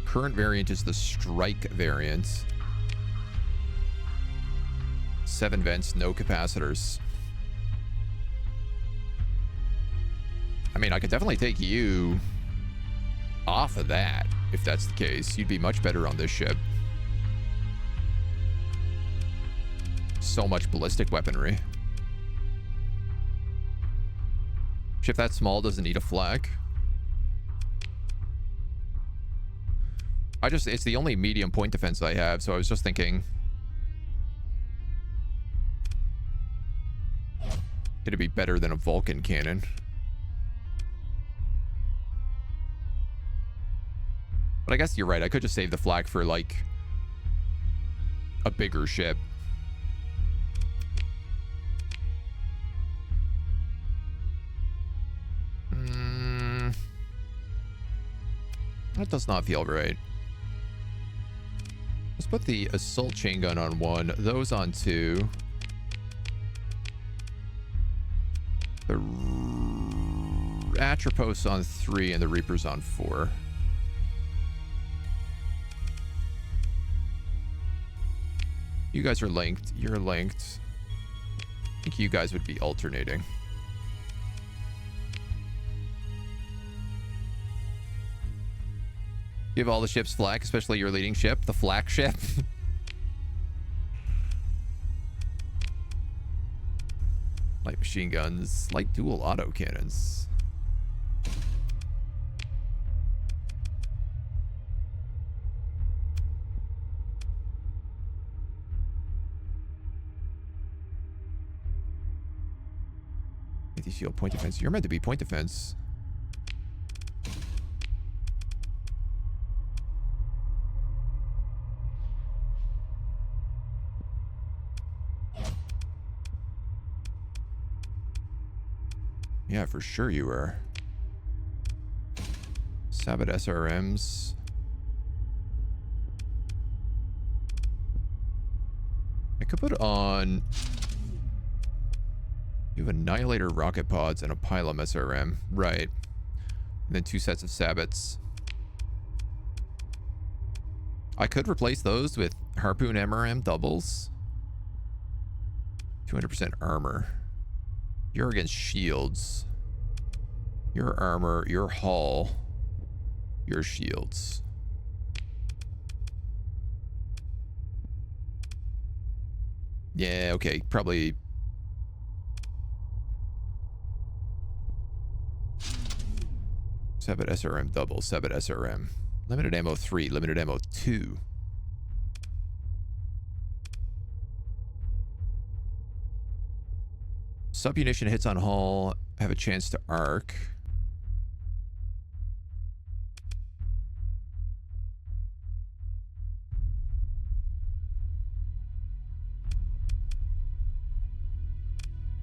Current variant is the strike variant. 7 vents, no capacitors. I mean, I could definitely take you off of that, if that's the case. You'd be much better on this ship. So much ballistic weaponry. Ship that small doesn't need a flak. It's the only medium point defense I have, so I was just thinking, could it be better than a Vulcan cannon? But I guess you're right. I could just save the flak for, like, a bigger ship. That does not feel right. Let's put the assault chain gun on 1, those on 2. The Atropos on 3, and the Reapers on 4. You guys are linked. You're linked. I think you guys would be alternating. Give all the ships flak, especially your leading ship, the flak ship. Light machine guns, light dual auto cannons. Anti-shield point defense. You're meant to be point defense. Yeah, for sure you are. Sabot SRMs. I could put on... You have Annihilator rocket pods and a Pylum SRM. Right. And then 2 sets of Sabots. I could replace those with Harpoon MRM doubles. 200% armor. You're against shields. Your armor, your hull, your shields. Yeah, okay, probably. Sabot SRM double, Sabot SRM. Limited ammo 3, limited ammo 2. Submunition hits on hull have a chance to arc.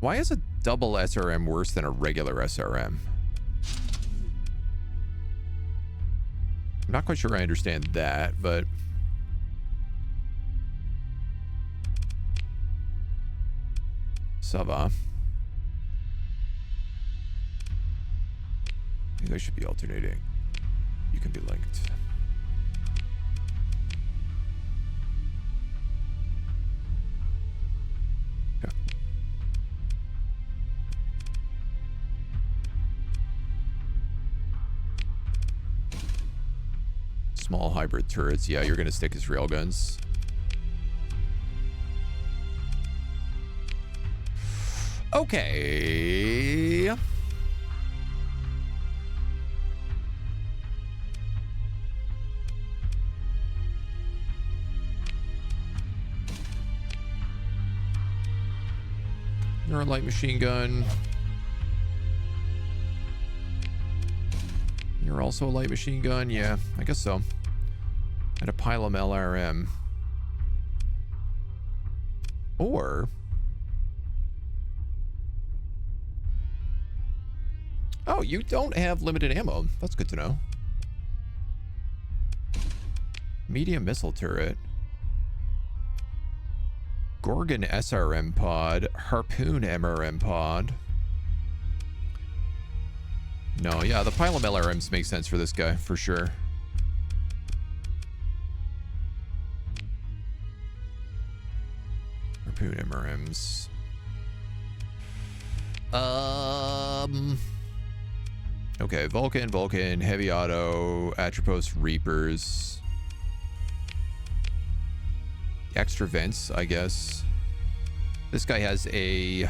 Why is a double SRM worse than a regular SRM? I'm not quite sure I understand that, but... Ça va. You guys should be alternating. You can be linked. Okay. Small hybrid turrets. Yeah, you're going to stick as railguns. Okay. You're a light machine gun. You're also a light machine gun. Yeah, I guess so. And a Pylum LRM. Or... oh, you don't have limited ammo. That's good to know. Medium missile turret. Gorgon SRM pod. Harpoon MRM pod. No, yeah, the Pylum LRMs make sense for this guy, for sure. Harpoon MRMs. Okay, Vulcan, Heavy Auto, Atropos Reapers. Extra vents, I guess. This guy has a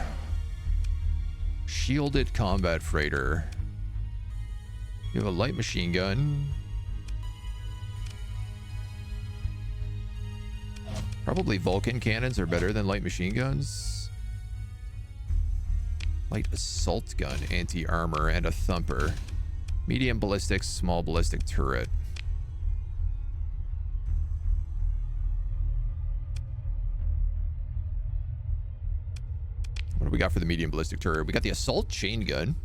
shielded combat freighter. You have a light machine gun. Probably Vulcan cannons are better than light machine guns. Light assault gun, anti-armor, and a thumper. Medium ballistics, small ballistic turret. What do we got for the medium ballistic turret? We got the assault chain gun.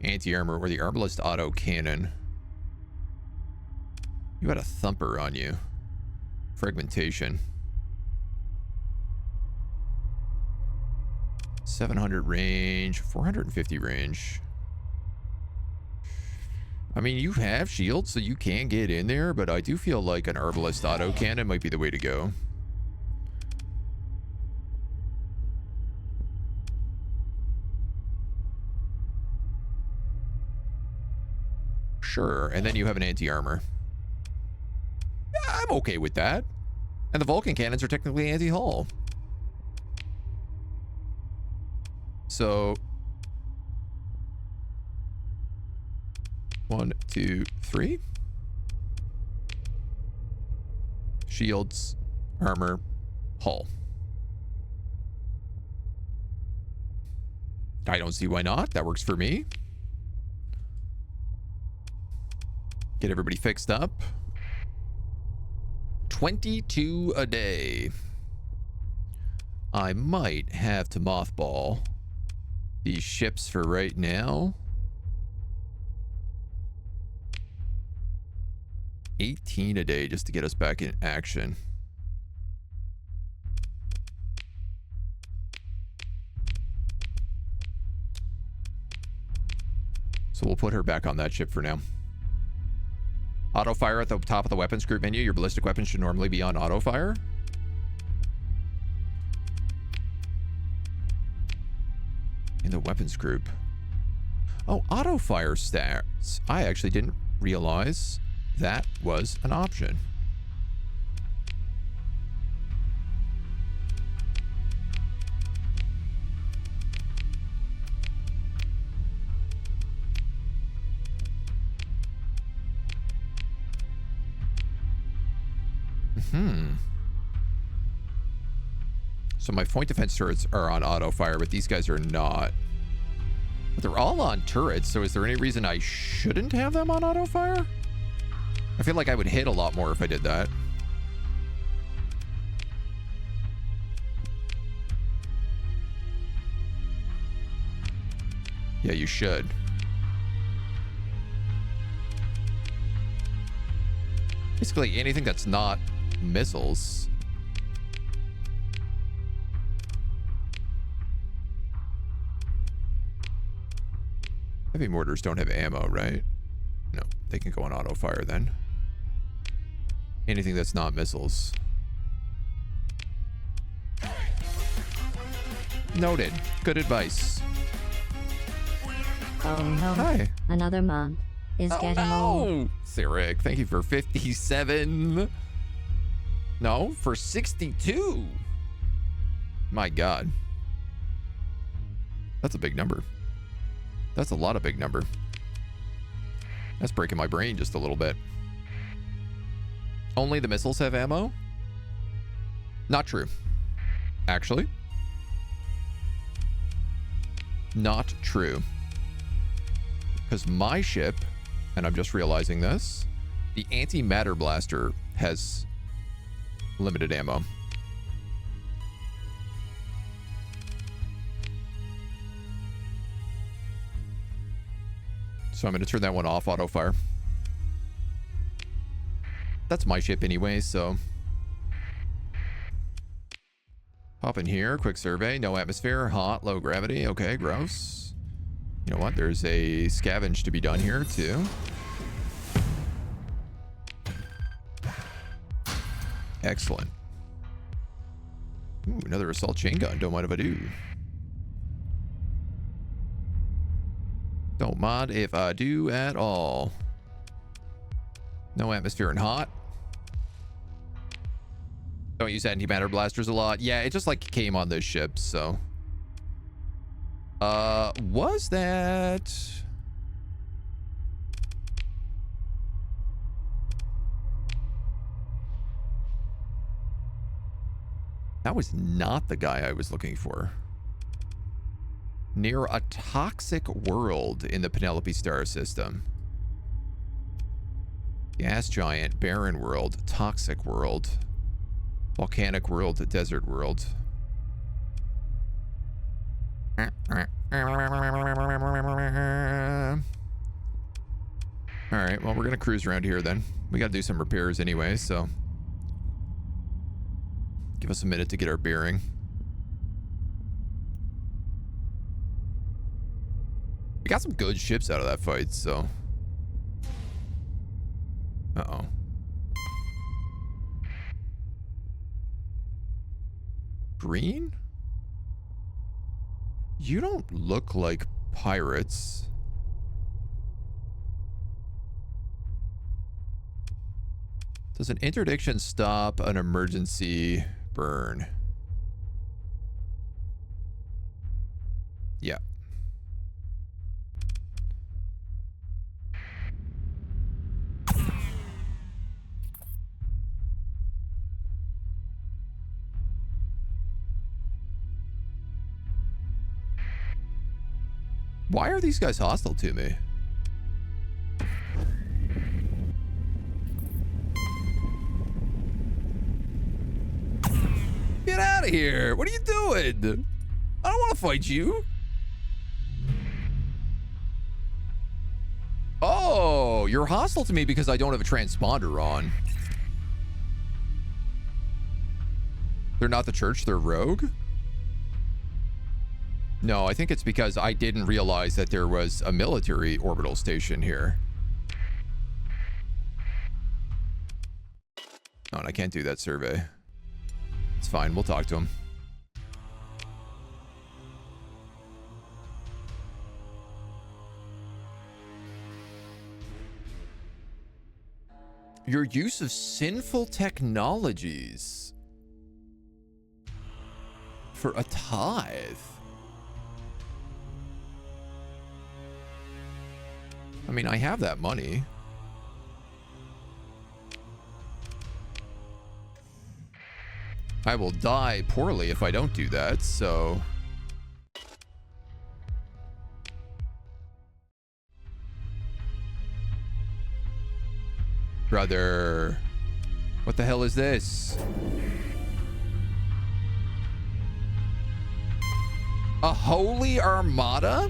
Anti-armor or the arbalist auto cannon. You got a thumper on you. Fragmentation. 700 range, 450 range. I mean, you have shields, so you can get in there, but I do feel like an arbalist auto cannon might be the way to go. Sure, and then you have an anti-armor. Yeah, I'm okay with that. And the Vulcan cannons are technically anti-hull. So 1, 2, 3. Shields, armor, hull. I don't see why not. That works for me. Get everybody fixed up. 22 a day. I might have to mothball these ships for right now. 18 a day just to get us back in action. So we'll put her back on that ship for now. Auto fire at the top of the weapons group menu. Your ballistic weapons should normally be on auto fire. In the weapons group. Oh, auto fire stats. I actually didn't realize that was an option. So my point defense turrets are on auto fire, but these guys are not. But they're all on turrets, so is there any reason I shouldn't have them on auto fire? I feel like I would hit a lot more if I did that. Yeah, you should. Basically, anything that's not missiles. Heavy mortars don't have ammo, right? No, they can go on auto fire then. Anything that's not missiles. Noted. Good advice. Oh no. Hi. Another month is getting old. Sirik, thank you for 57. No, for 62. My God. That's a big number. That's a lot of big number. That's breaking my brain just a little bit. Only the missiles have ammo? Not true. Actually. Not true. Because my ship, and I'm just realizing this, the antimatter blaster has limited ammo. So I'm going to turn that one off, auto fire. That's my ship anyway, so. Hop in here, quick survey, no atmosphere, hot, low gravity. Okay, gross. You know what? There's a scavenge to be done here too. Excellent. Ooh, another assault chain gun. Don't mind if I do. Don't mind if I do at all. No atmosphere and hot. Don't use antimatter blasters a lot. Yeah, it just like came on this ship, so. Was that? That was not the guy I was looking for. Near a toxic world in the Penelope star system. Gas giant, barren world, toxic world, volcanic world, desert world. Alright, well, we're gonna cruise around here then. We gotta do some repairs anyway, so. Give us a minute to get our bearing. We got some good ships out of that fight, so. Uh-oh. Green? You don't look like pirates. Does an interdiction stop an emergency burn? Yeah. Why are these guys hostile to me? Get out of here. What are you doing? I don't want to fight you. Oh, you're hostile to me because I don't have a transponder on. They're not the church, they're rogue? No, I think it's because I didn't realize that there was a military orbital station here. Oh, and I can't do that survey. It's fine, we'll talk to him. Your use of sinful technologies for a tithe. I mean, I have that money. I will die poorly if I don't do that, so. Brother. What the hell is this? A holy armada?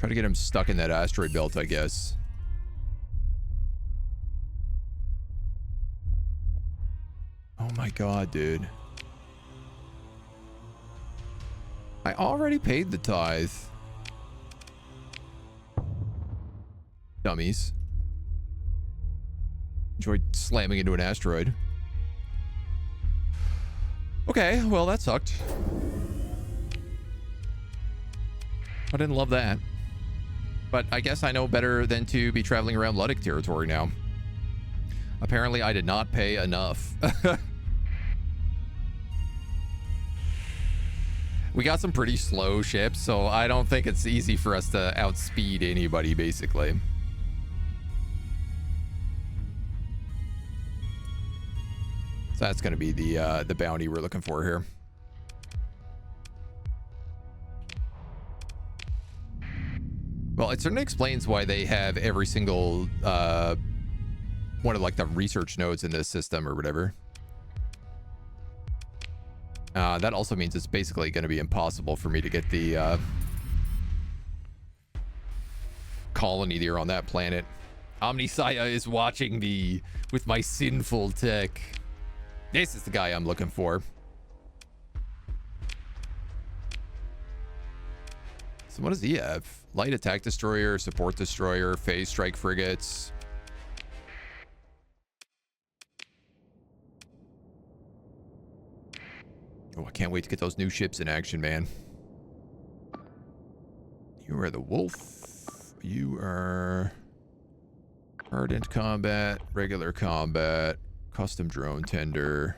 Try to get him stuck in that asteroid belt, I guess. Oh my god, dude. I already paid the tithe. Dummies. Enjoyed slamming into an asteroid. Okay, well, that sucked. I didn't love that. But I guess I know better than to be traveling around Luddic territory now. Apparently, I did not pay enough. We got some pretty slow ships, so I don't think it's easy for us to outspeed anybody, basically. So that's going to be the bounty we're looking for here. Well, it certainly explains why they have every single one of like the research nodes in this system or whatever. That also means it's basically going to be impossible for me to get the colony there on that planet. Omnisaya is watching me with my sinful tech. This is the guy I'm looking for. So what does he have? Light attack destroyer, support destroyer, phase strike frigates. Oh, I can't wait to get those new ships in action, man. You are the wolf. You are ardent combat, regular combat, custom drone tender.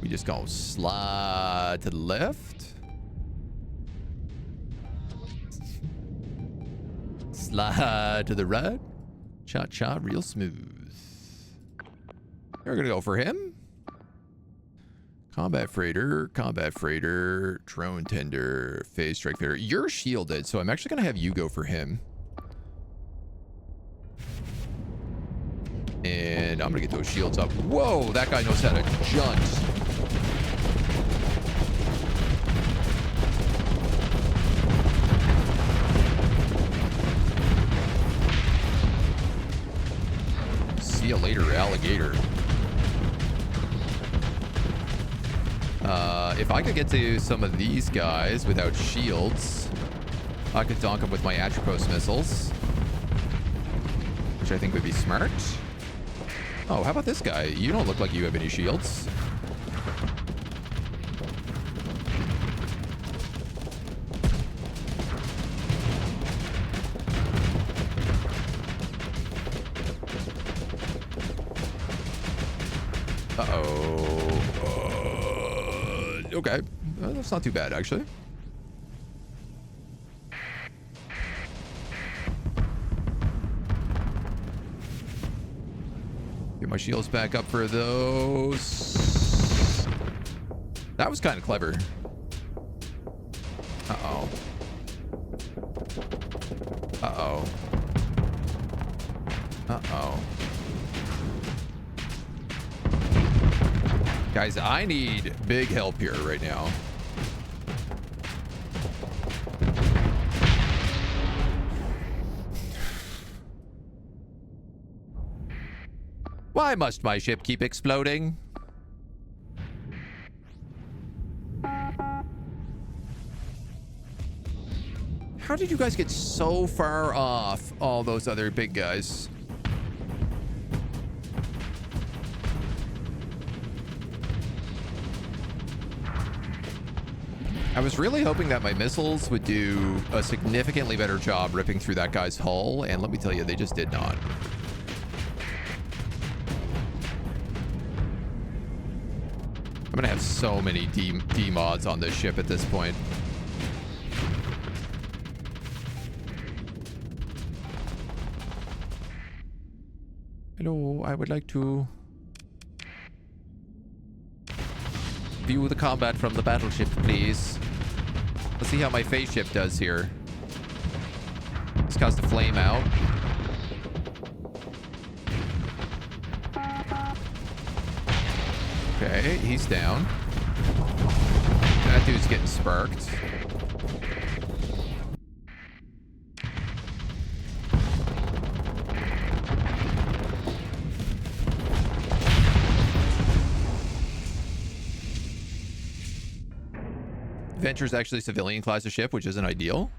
We just gonna slide to the left. Slide to the right. Cha-cha real smooth. We're gonna go for him. Combat freighter, drone tender, phase strike fighter. You're shielded, so I'm actually gonna have you go for him. And I'm gonna get those shields up. Whoa, that guy knows how to junt. See you later, alligator. If I could get to some of these guys without shields, I could donk them with my Atropos missiles, which I think would be smart. Oh, how about this guy? You don't look like you have any shields. Okay. That's not too bad, actually. Get my shields back up for those. That was kind of clever. Uh-oh. Uh-oh. Uh-oh. Guys, I need big help here right now. Why must my ship keep exploding? How did you guys get so far off all those other big guys? I was really hoping that my missiles would do a significantly better job ripping through that guy's hull, and let me tell you, they just did not. I'm gonna have so many D mods on this ship at this point. Hello, I would like to view the combat from the battleship, please. Let's see how my phase ship does here. Let's cause the flame out. Okay, he's down. That dude's getting sparked. Venture's actually a civilian class of ship, which isn't ideal.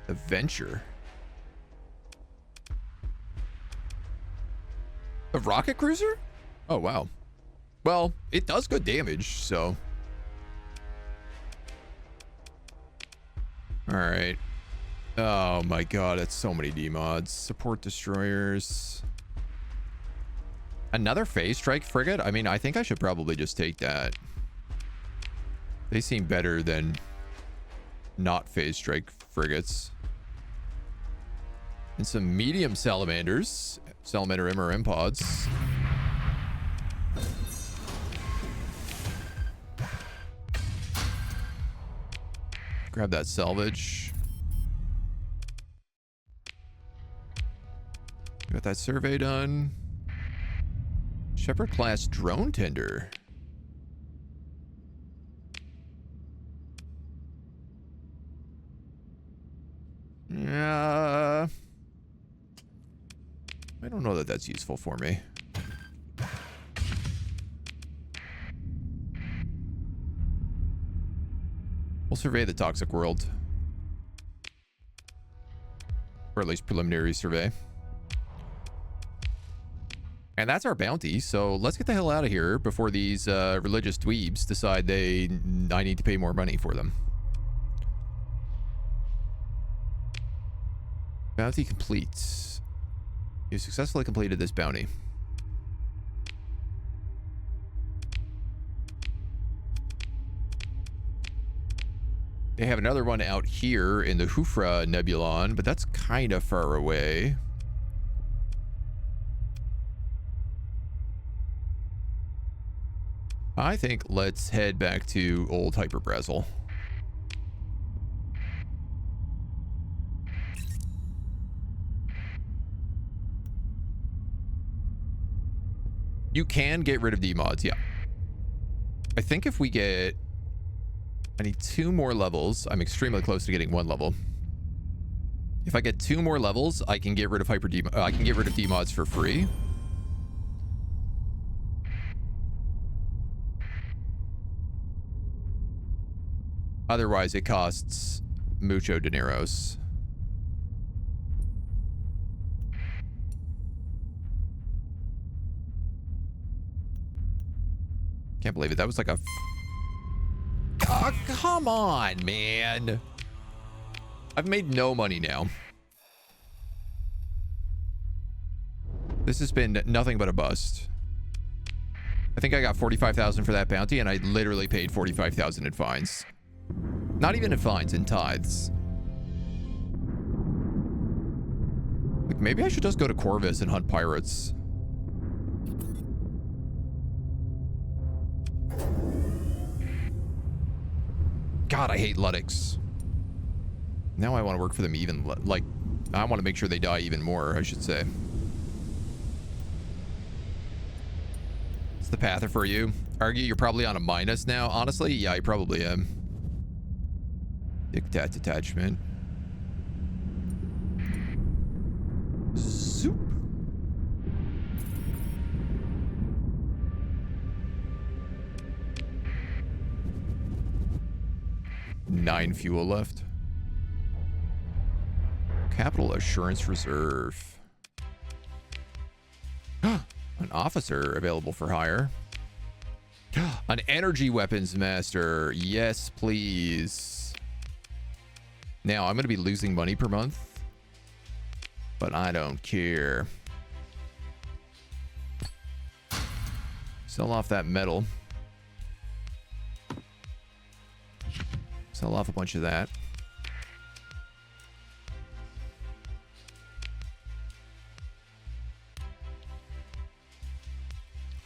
The Venture. A rocket cruiser? Oh, wow. Well, it does good damage, so. All right. Oh my god, it's so many D-mods. Support destroyers. Another phase strike frigate? I mean, I think I should probably just take that. They seem better than not phase strike frigates. And some medium salamanders. Salamander MRM pods. Grab that salvage. Got that survey done. Shepherd class drone tender. Yeah. I don't know that that's useful for me. We'll survey the toxic world. Or at least preliminary survey. And that's our bounty, so let's get the hell out of here before these religious dweebs decide I need to pay more money for them. Bounty complete. You successfully completed this bounty. They have another one out here in the Hufra Nebulon, but that's kind of far away. I think let's head back to old Hyperbrasil. You can get rid of D-mods, yeah. I think if we get... I need 2 more levels. I'm extremely close to getting 1 level. If I get 2 more levels, I can get rid of I can get rid of D-mods for free. Otherwise, it costs mucho dineros. Can't believe it. That was like a... Oh, come on, man. I've made no money now. This has been nothing but a bust. I think I got 45,000 for that bounty, and I literally paid 45,000 in fines. Not even in fines, in tithes. Like, maybe I should just go to Corvus and hunt pirates. God, I hate Luddics. Now I want to work for them even, like, I want to make sure they die even more, I should say. It's the pather for you. Argue you're probably on a minus now. Honestly, yeah, I probably am. Dictat detachment. Zoop. Nine fuel left. Capital Assurance Reserve. An officer available for hire. An energy weapons master. Yes, please. Now, I'm going to be losing money per month, but I don't care. Sell off that metal. Sell off a bunch of that.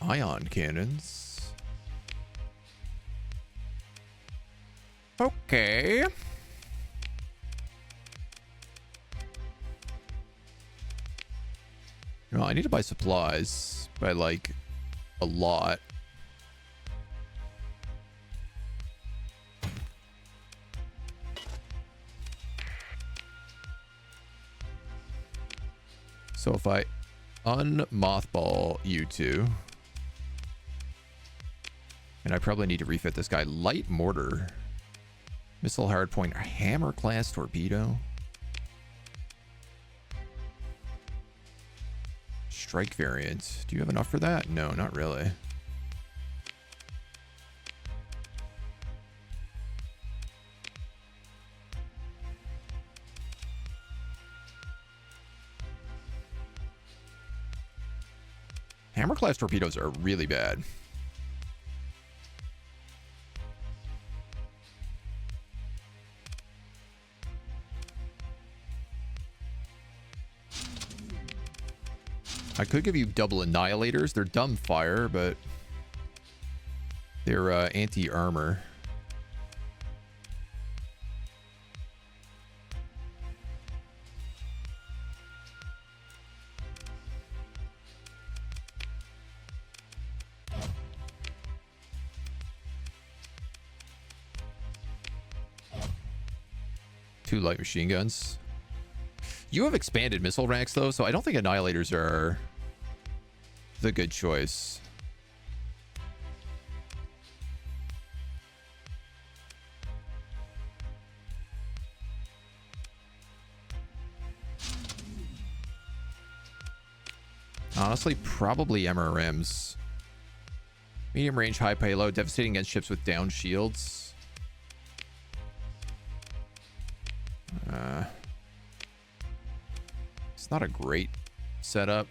Ion cannons. Okay. know. I need to buy supplies by like a lot. So if I unmothball you two, and I probably need to refit this guy. Light mortar, missile hardpoint, hammer class torpedo, strike variant. Do you have enough for that? No, not really. Hammer class torpedoes are really bad. I could give you double annihilators. They're dumb fire, but they're anti-armor. Two light machine guns. You have expanded missile ranks, though, so I don't think annihilators are the good choice. Honestly, probably MRMs. Medium range, high payload, devastating against ships with down shields. It's not a great setup,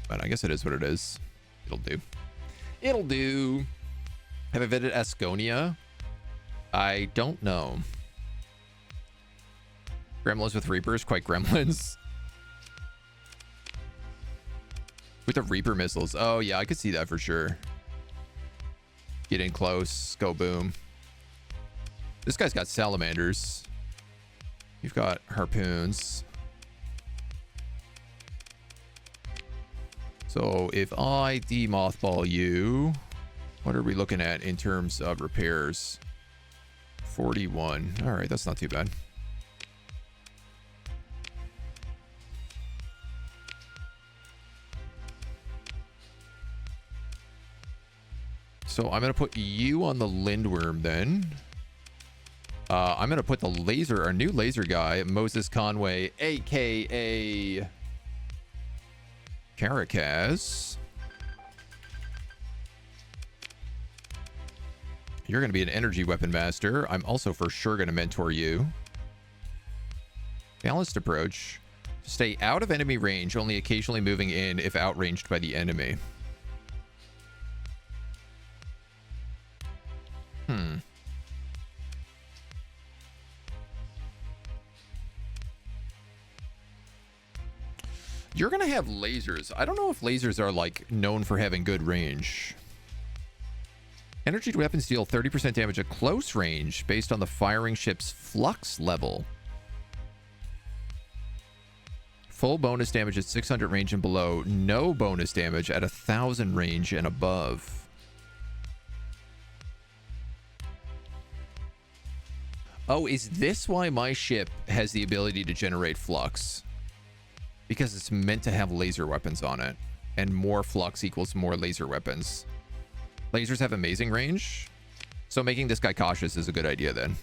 but I guess it is what it is. It'll do. It'll do. Have I visited Asconia? I don't know. Gremlins with Reapers, quite gremlins. With the Reaper missiles. Oh, yeah, I could see that for sure. Get in close, go boom. This guy's got salamanders. You've got harpoons. So if I demothball you, what are we looking at in terms of repairs? 41. All right, that's not too bad. So I'm going to put you on the Lindworm then. I'm going to put the laser, our new laser guy, Moses Conway, a.k.a. Caracas. You're going to be an energy weapon master. I'm also for sure going to mentor you. Balanced approach. Stay out of enemy range, only occasionally moving in if outranged by the enemy. You're going to have lasers. I don't know if lasers are, like, known for having good range. Energy weapons deal 30% damage at close range based on the firing ship's flux level. Full bonus damage at 600 range and below. No bonus damage at 1,000 range and above. Oh, is this why my ship has the ability to generate flux? Because it's meant to have laser weapons on it, and more flux equals more laser weapons. Lasers have amazing range, so making this guy cautious is a good idea then.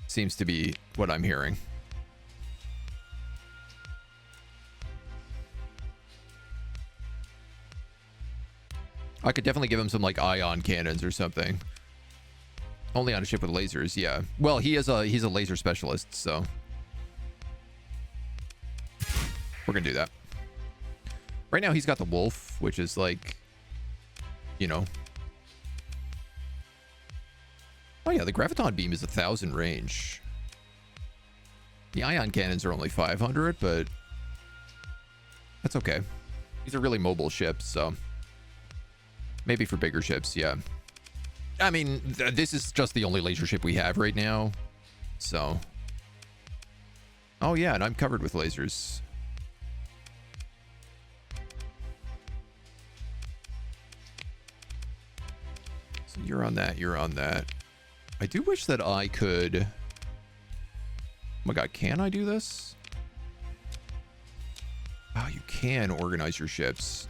Seems to be what I'm hearing. I could definitely give him some like ion cannons or something. Only on a ship with lasers, yeah. Well, he's a laser specialist, so we're gonna do that. Right now he's got the wolf, which is like, you know. Oh yeah, the graviton beam is 1,000 range. The ion cannons are only 500, but that's okay. These are really mobile ships, so maybe for bigger ships, yeah. I mean, this is just the only laser ship we have right now. So. Oh, yeah, and I'm covered with lasers. So you're on that. You're on that. I do wish that I could... Oh my god, can I do this? Oh, you can organize your ships.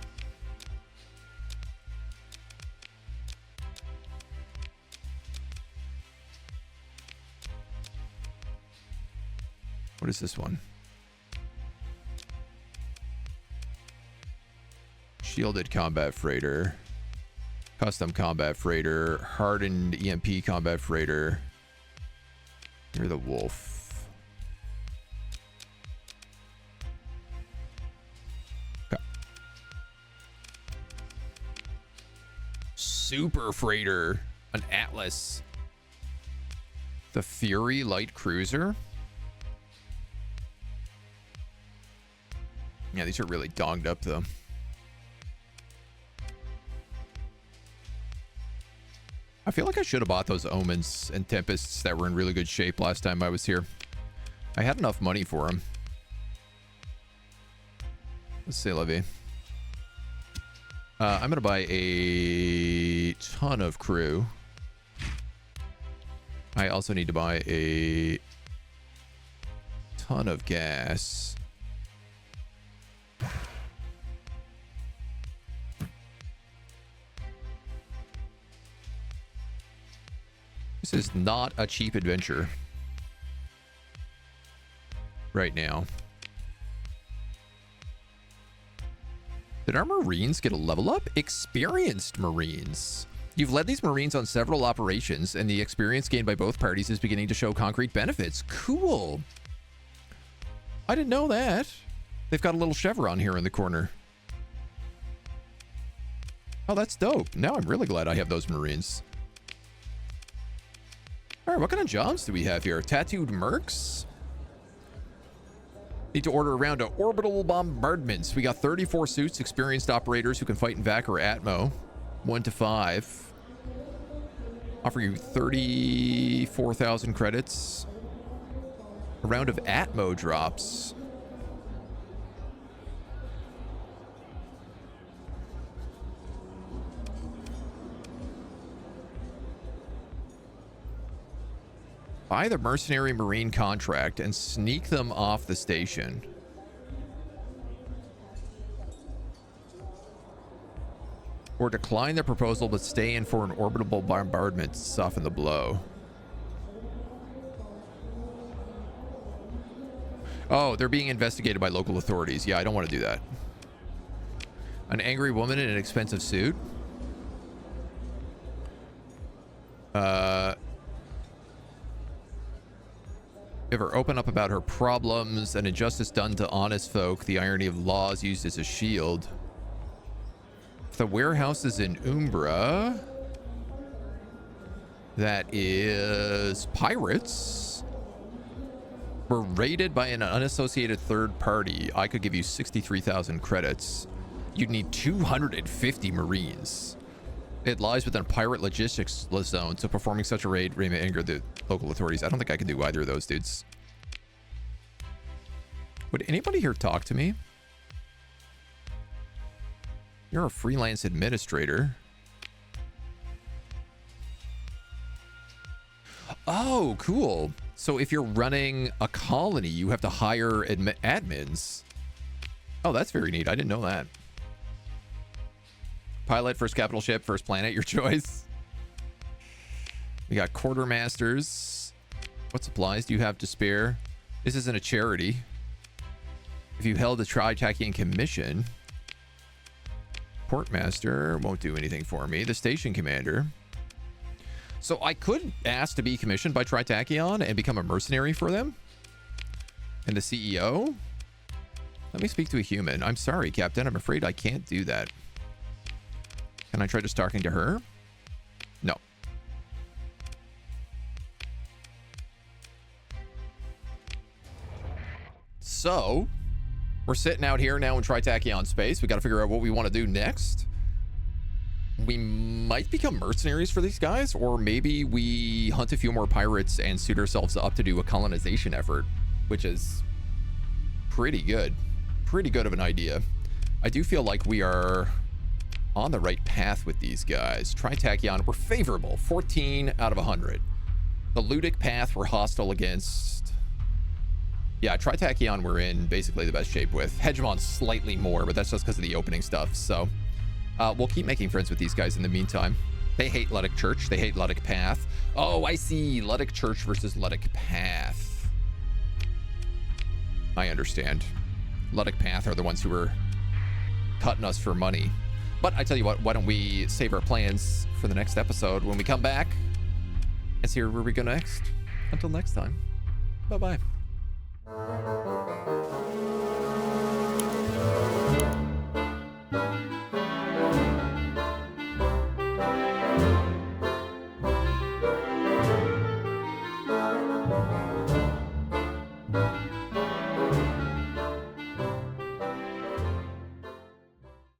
What is this one? Shielded combat freighter. Custom combat freighter. Hardened EMP combat freighter. You're the wolf. Okay. Super freighter. An Atlas. The Fury light cruiser. Yeah, these are really donged up, though. I feel like I should have bought those Omens and Tempests that were in really good shape last time I was here. I had enough money for them. Let's see, Levy. I'm going to buy a ton of crew. I also need to buy a ton of gas. This is not a cheap adventure right now. Did our Marines get a level up? Experienced Marines. You've led these Marines on several operations, and the experience gained by both parties is beginning to show concrete benefits. Cool. I didn't know that. They've got a little chevron here in the corner. Oh, that's dope. Now I'm really glad I have those Marines. All right, what kind of jobs do we have here? Tattooed mercs? Need to order a round of orbital bombardments. We got 34 suits, experienced operators who can fight in VAC or ATMO. 1 to 5. Offer you 34,000 credits. A round of ATMO drops. Buy the mercenary marine contract and sneak them off the station. Or decline the proposal but stay in for an orbital bombardment to soften the blow. Oh, they're being investigated by local authorities. Yeah, I don't want to do that. An angry woman in an expensive suit. Have her open up about her problems and injustice done to honest folk, the irony of laws used as a shield. The warehouse is in Umbra. That is pirates. We're raided by an unassociated third party. I could give you 63,000 credits. You'd need 250 Marines. It lies within a pirate logistics zone, so performing such a raid may anger the local authorities. I don't think I can do either of those dudes. Would anybody here talk to me? You're a freelance administrator. Oh, cool. So if you're running a colony, you have to hire admins. Oh, that's very neat. I didn't know that. Pilot, first capital ship, first planet, your choice. We got quartermasters. What supplies do you have to spare? This isn't a charity. If you held a Tri-Tachyon commission, portmaster won't do anything for me. The station commander. So I could ask to be commissioned by Tri-Tachyon and become a mercenary for them. And the CEO? Let me speak to a human. I'm sorry, Captain. I'm afraid I can't do that. Can I try just talking to her? No. So, we're sitting out here now in Tri-Tachyon space. We got to figure out what we want to do next. we might become mercenaries for these guys, or maybe we hunt a few more pirates and suit ourselves up to do a colonization effort, which is pretty good of an idea. I do feel like we are on the right path with these guys. Tri-Tachyon, we're favorable, 14 out of 100. The ludic path, we're hostile against. Yeah, Tri-Tachyon we're in basically the best shape with. Hegemon slightly more, but that's just because of the opening stuff. So we'll keep making friends with these guys in the meantime. They hate Ludic Church. They hate Ludic Path. Oh, I see. Ludic Church versus Ludic Path. I understand. Ludic Path are the ones who are cutting us for money. But I tell you what, why don't we save our plans for the next episode when we come back and see where we go next. Until next time, bye-bye.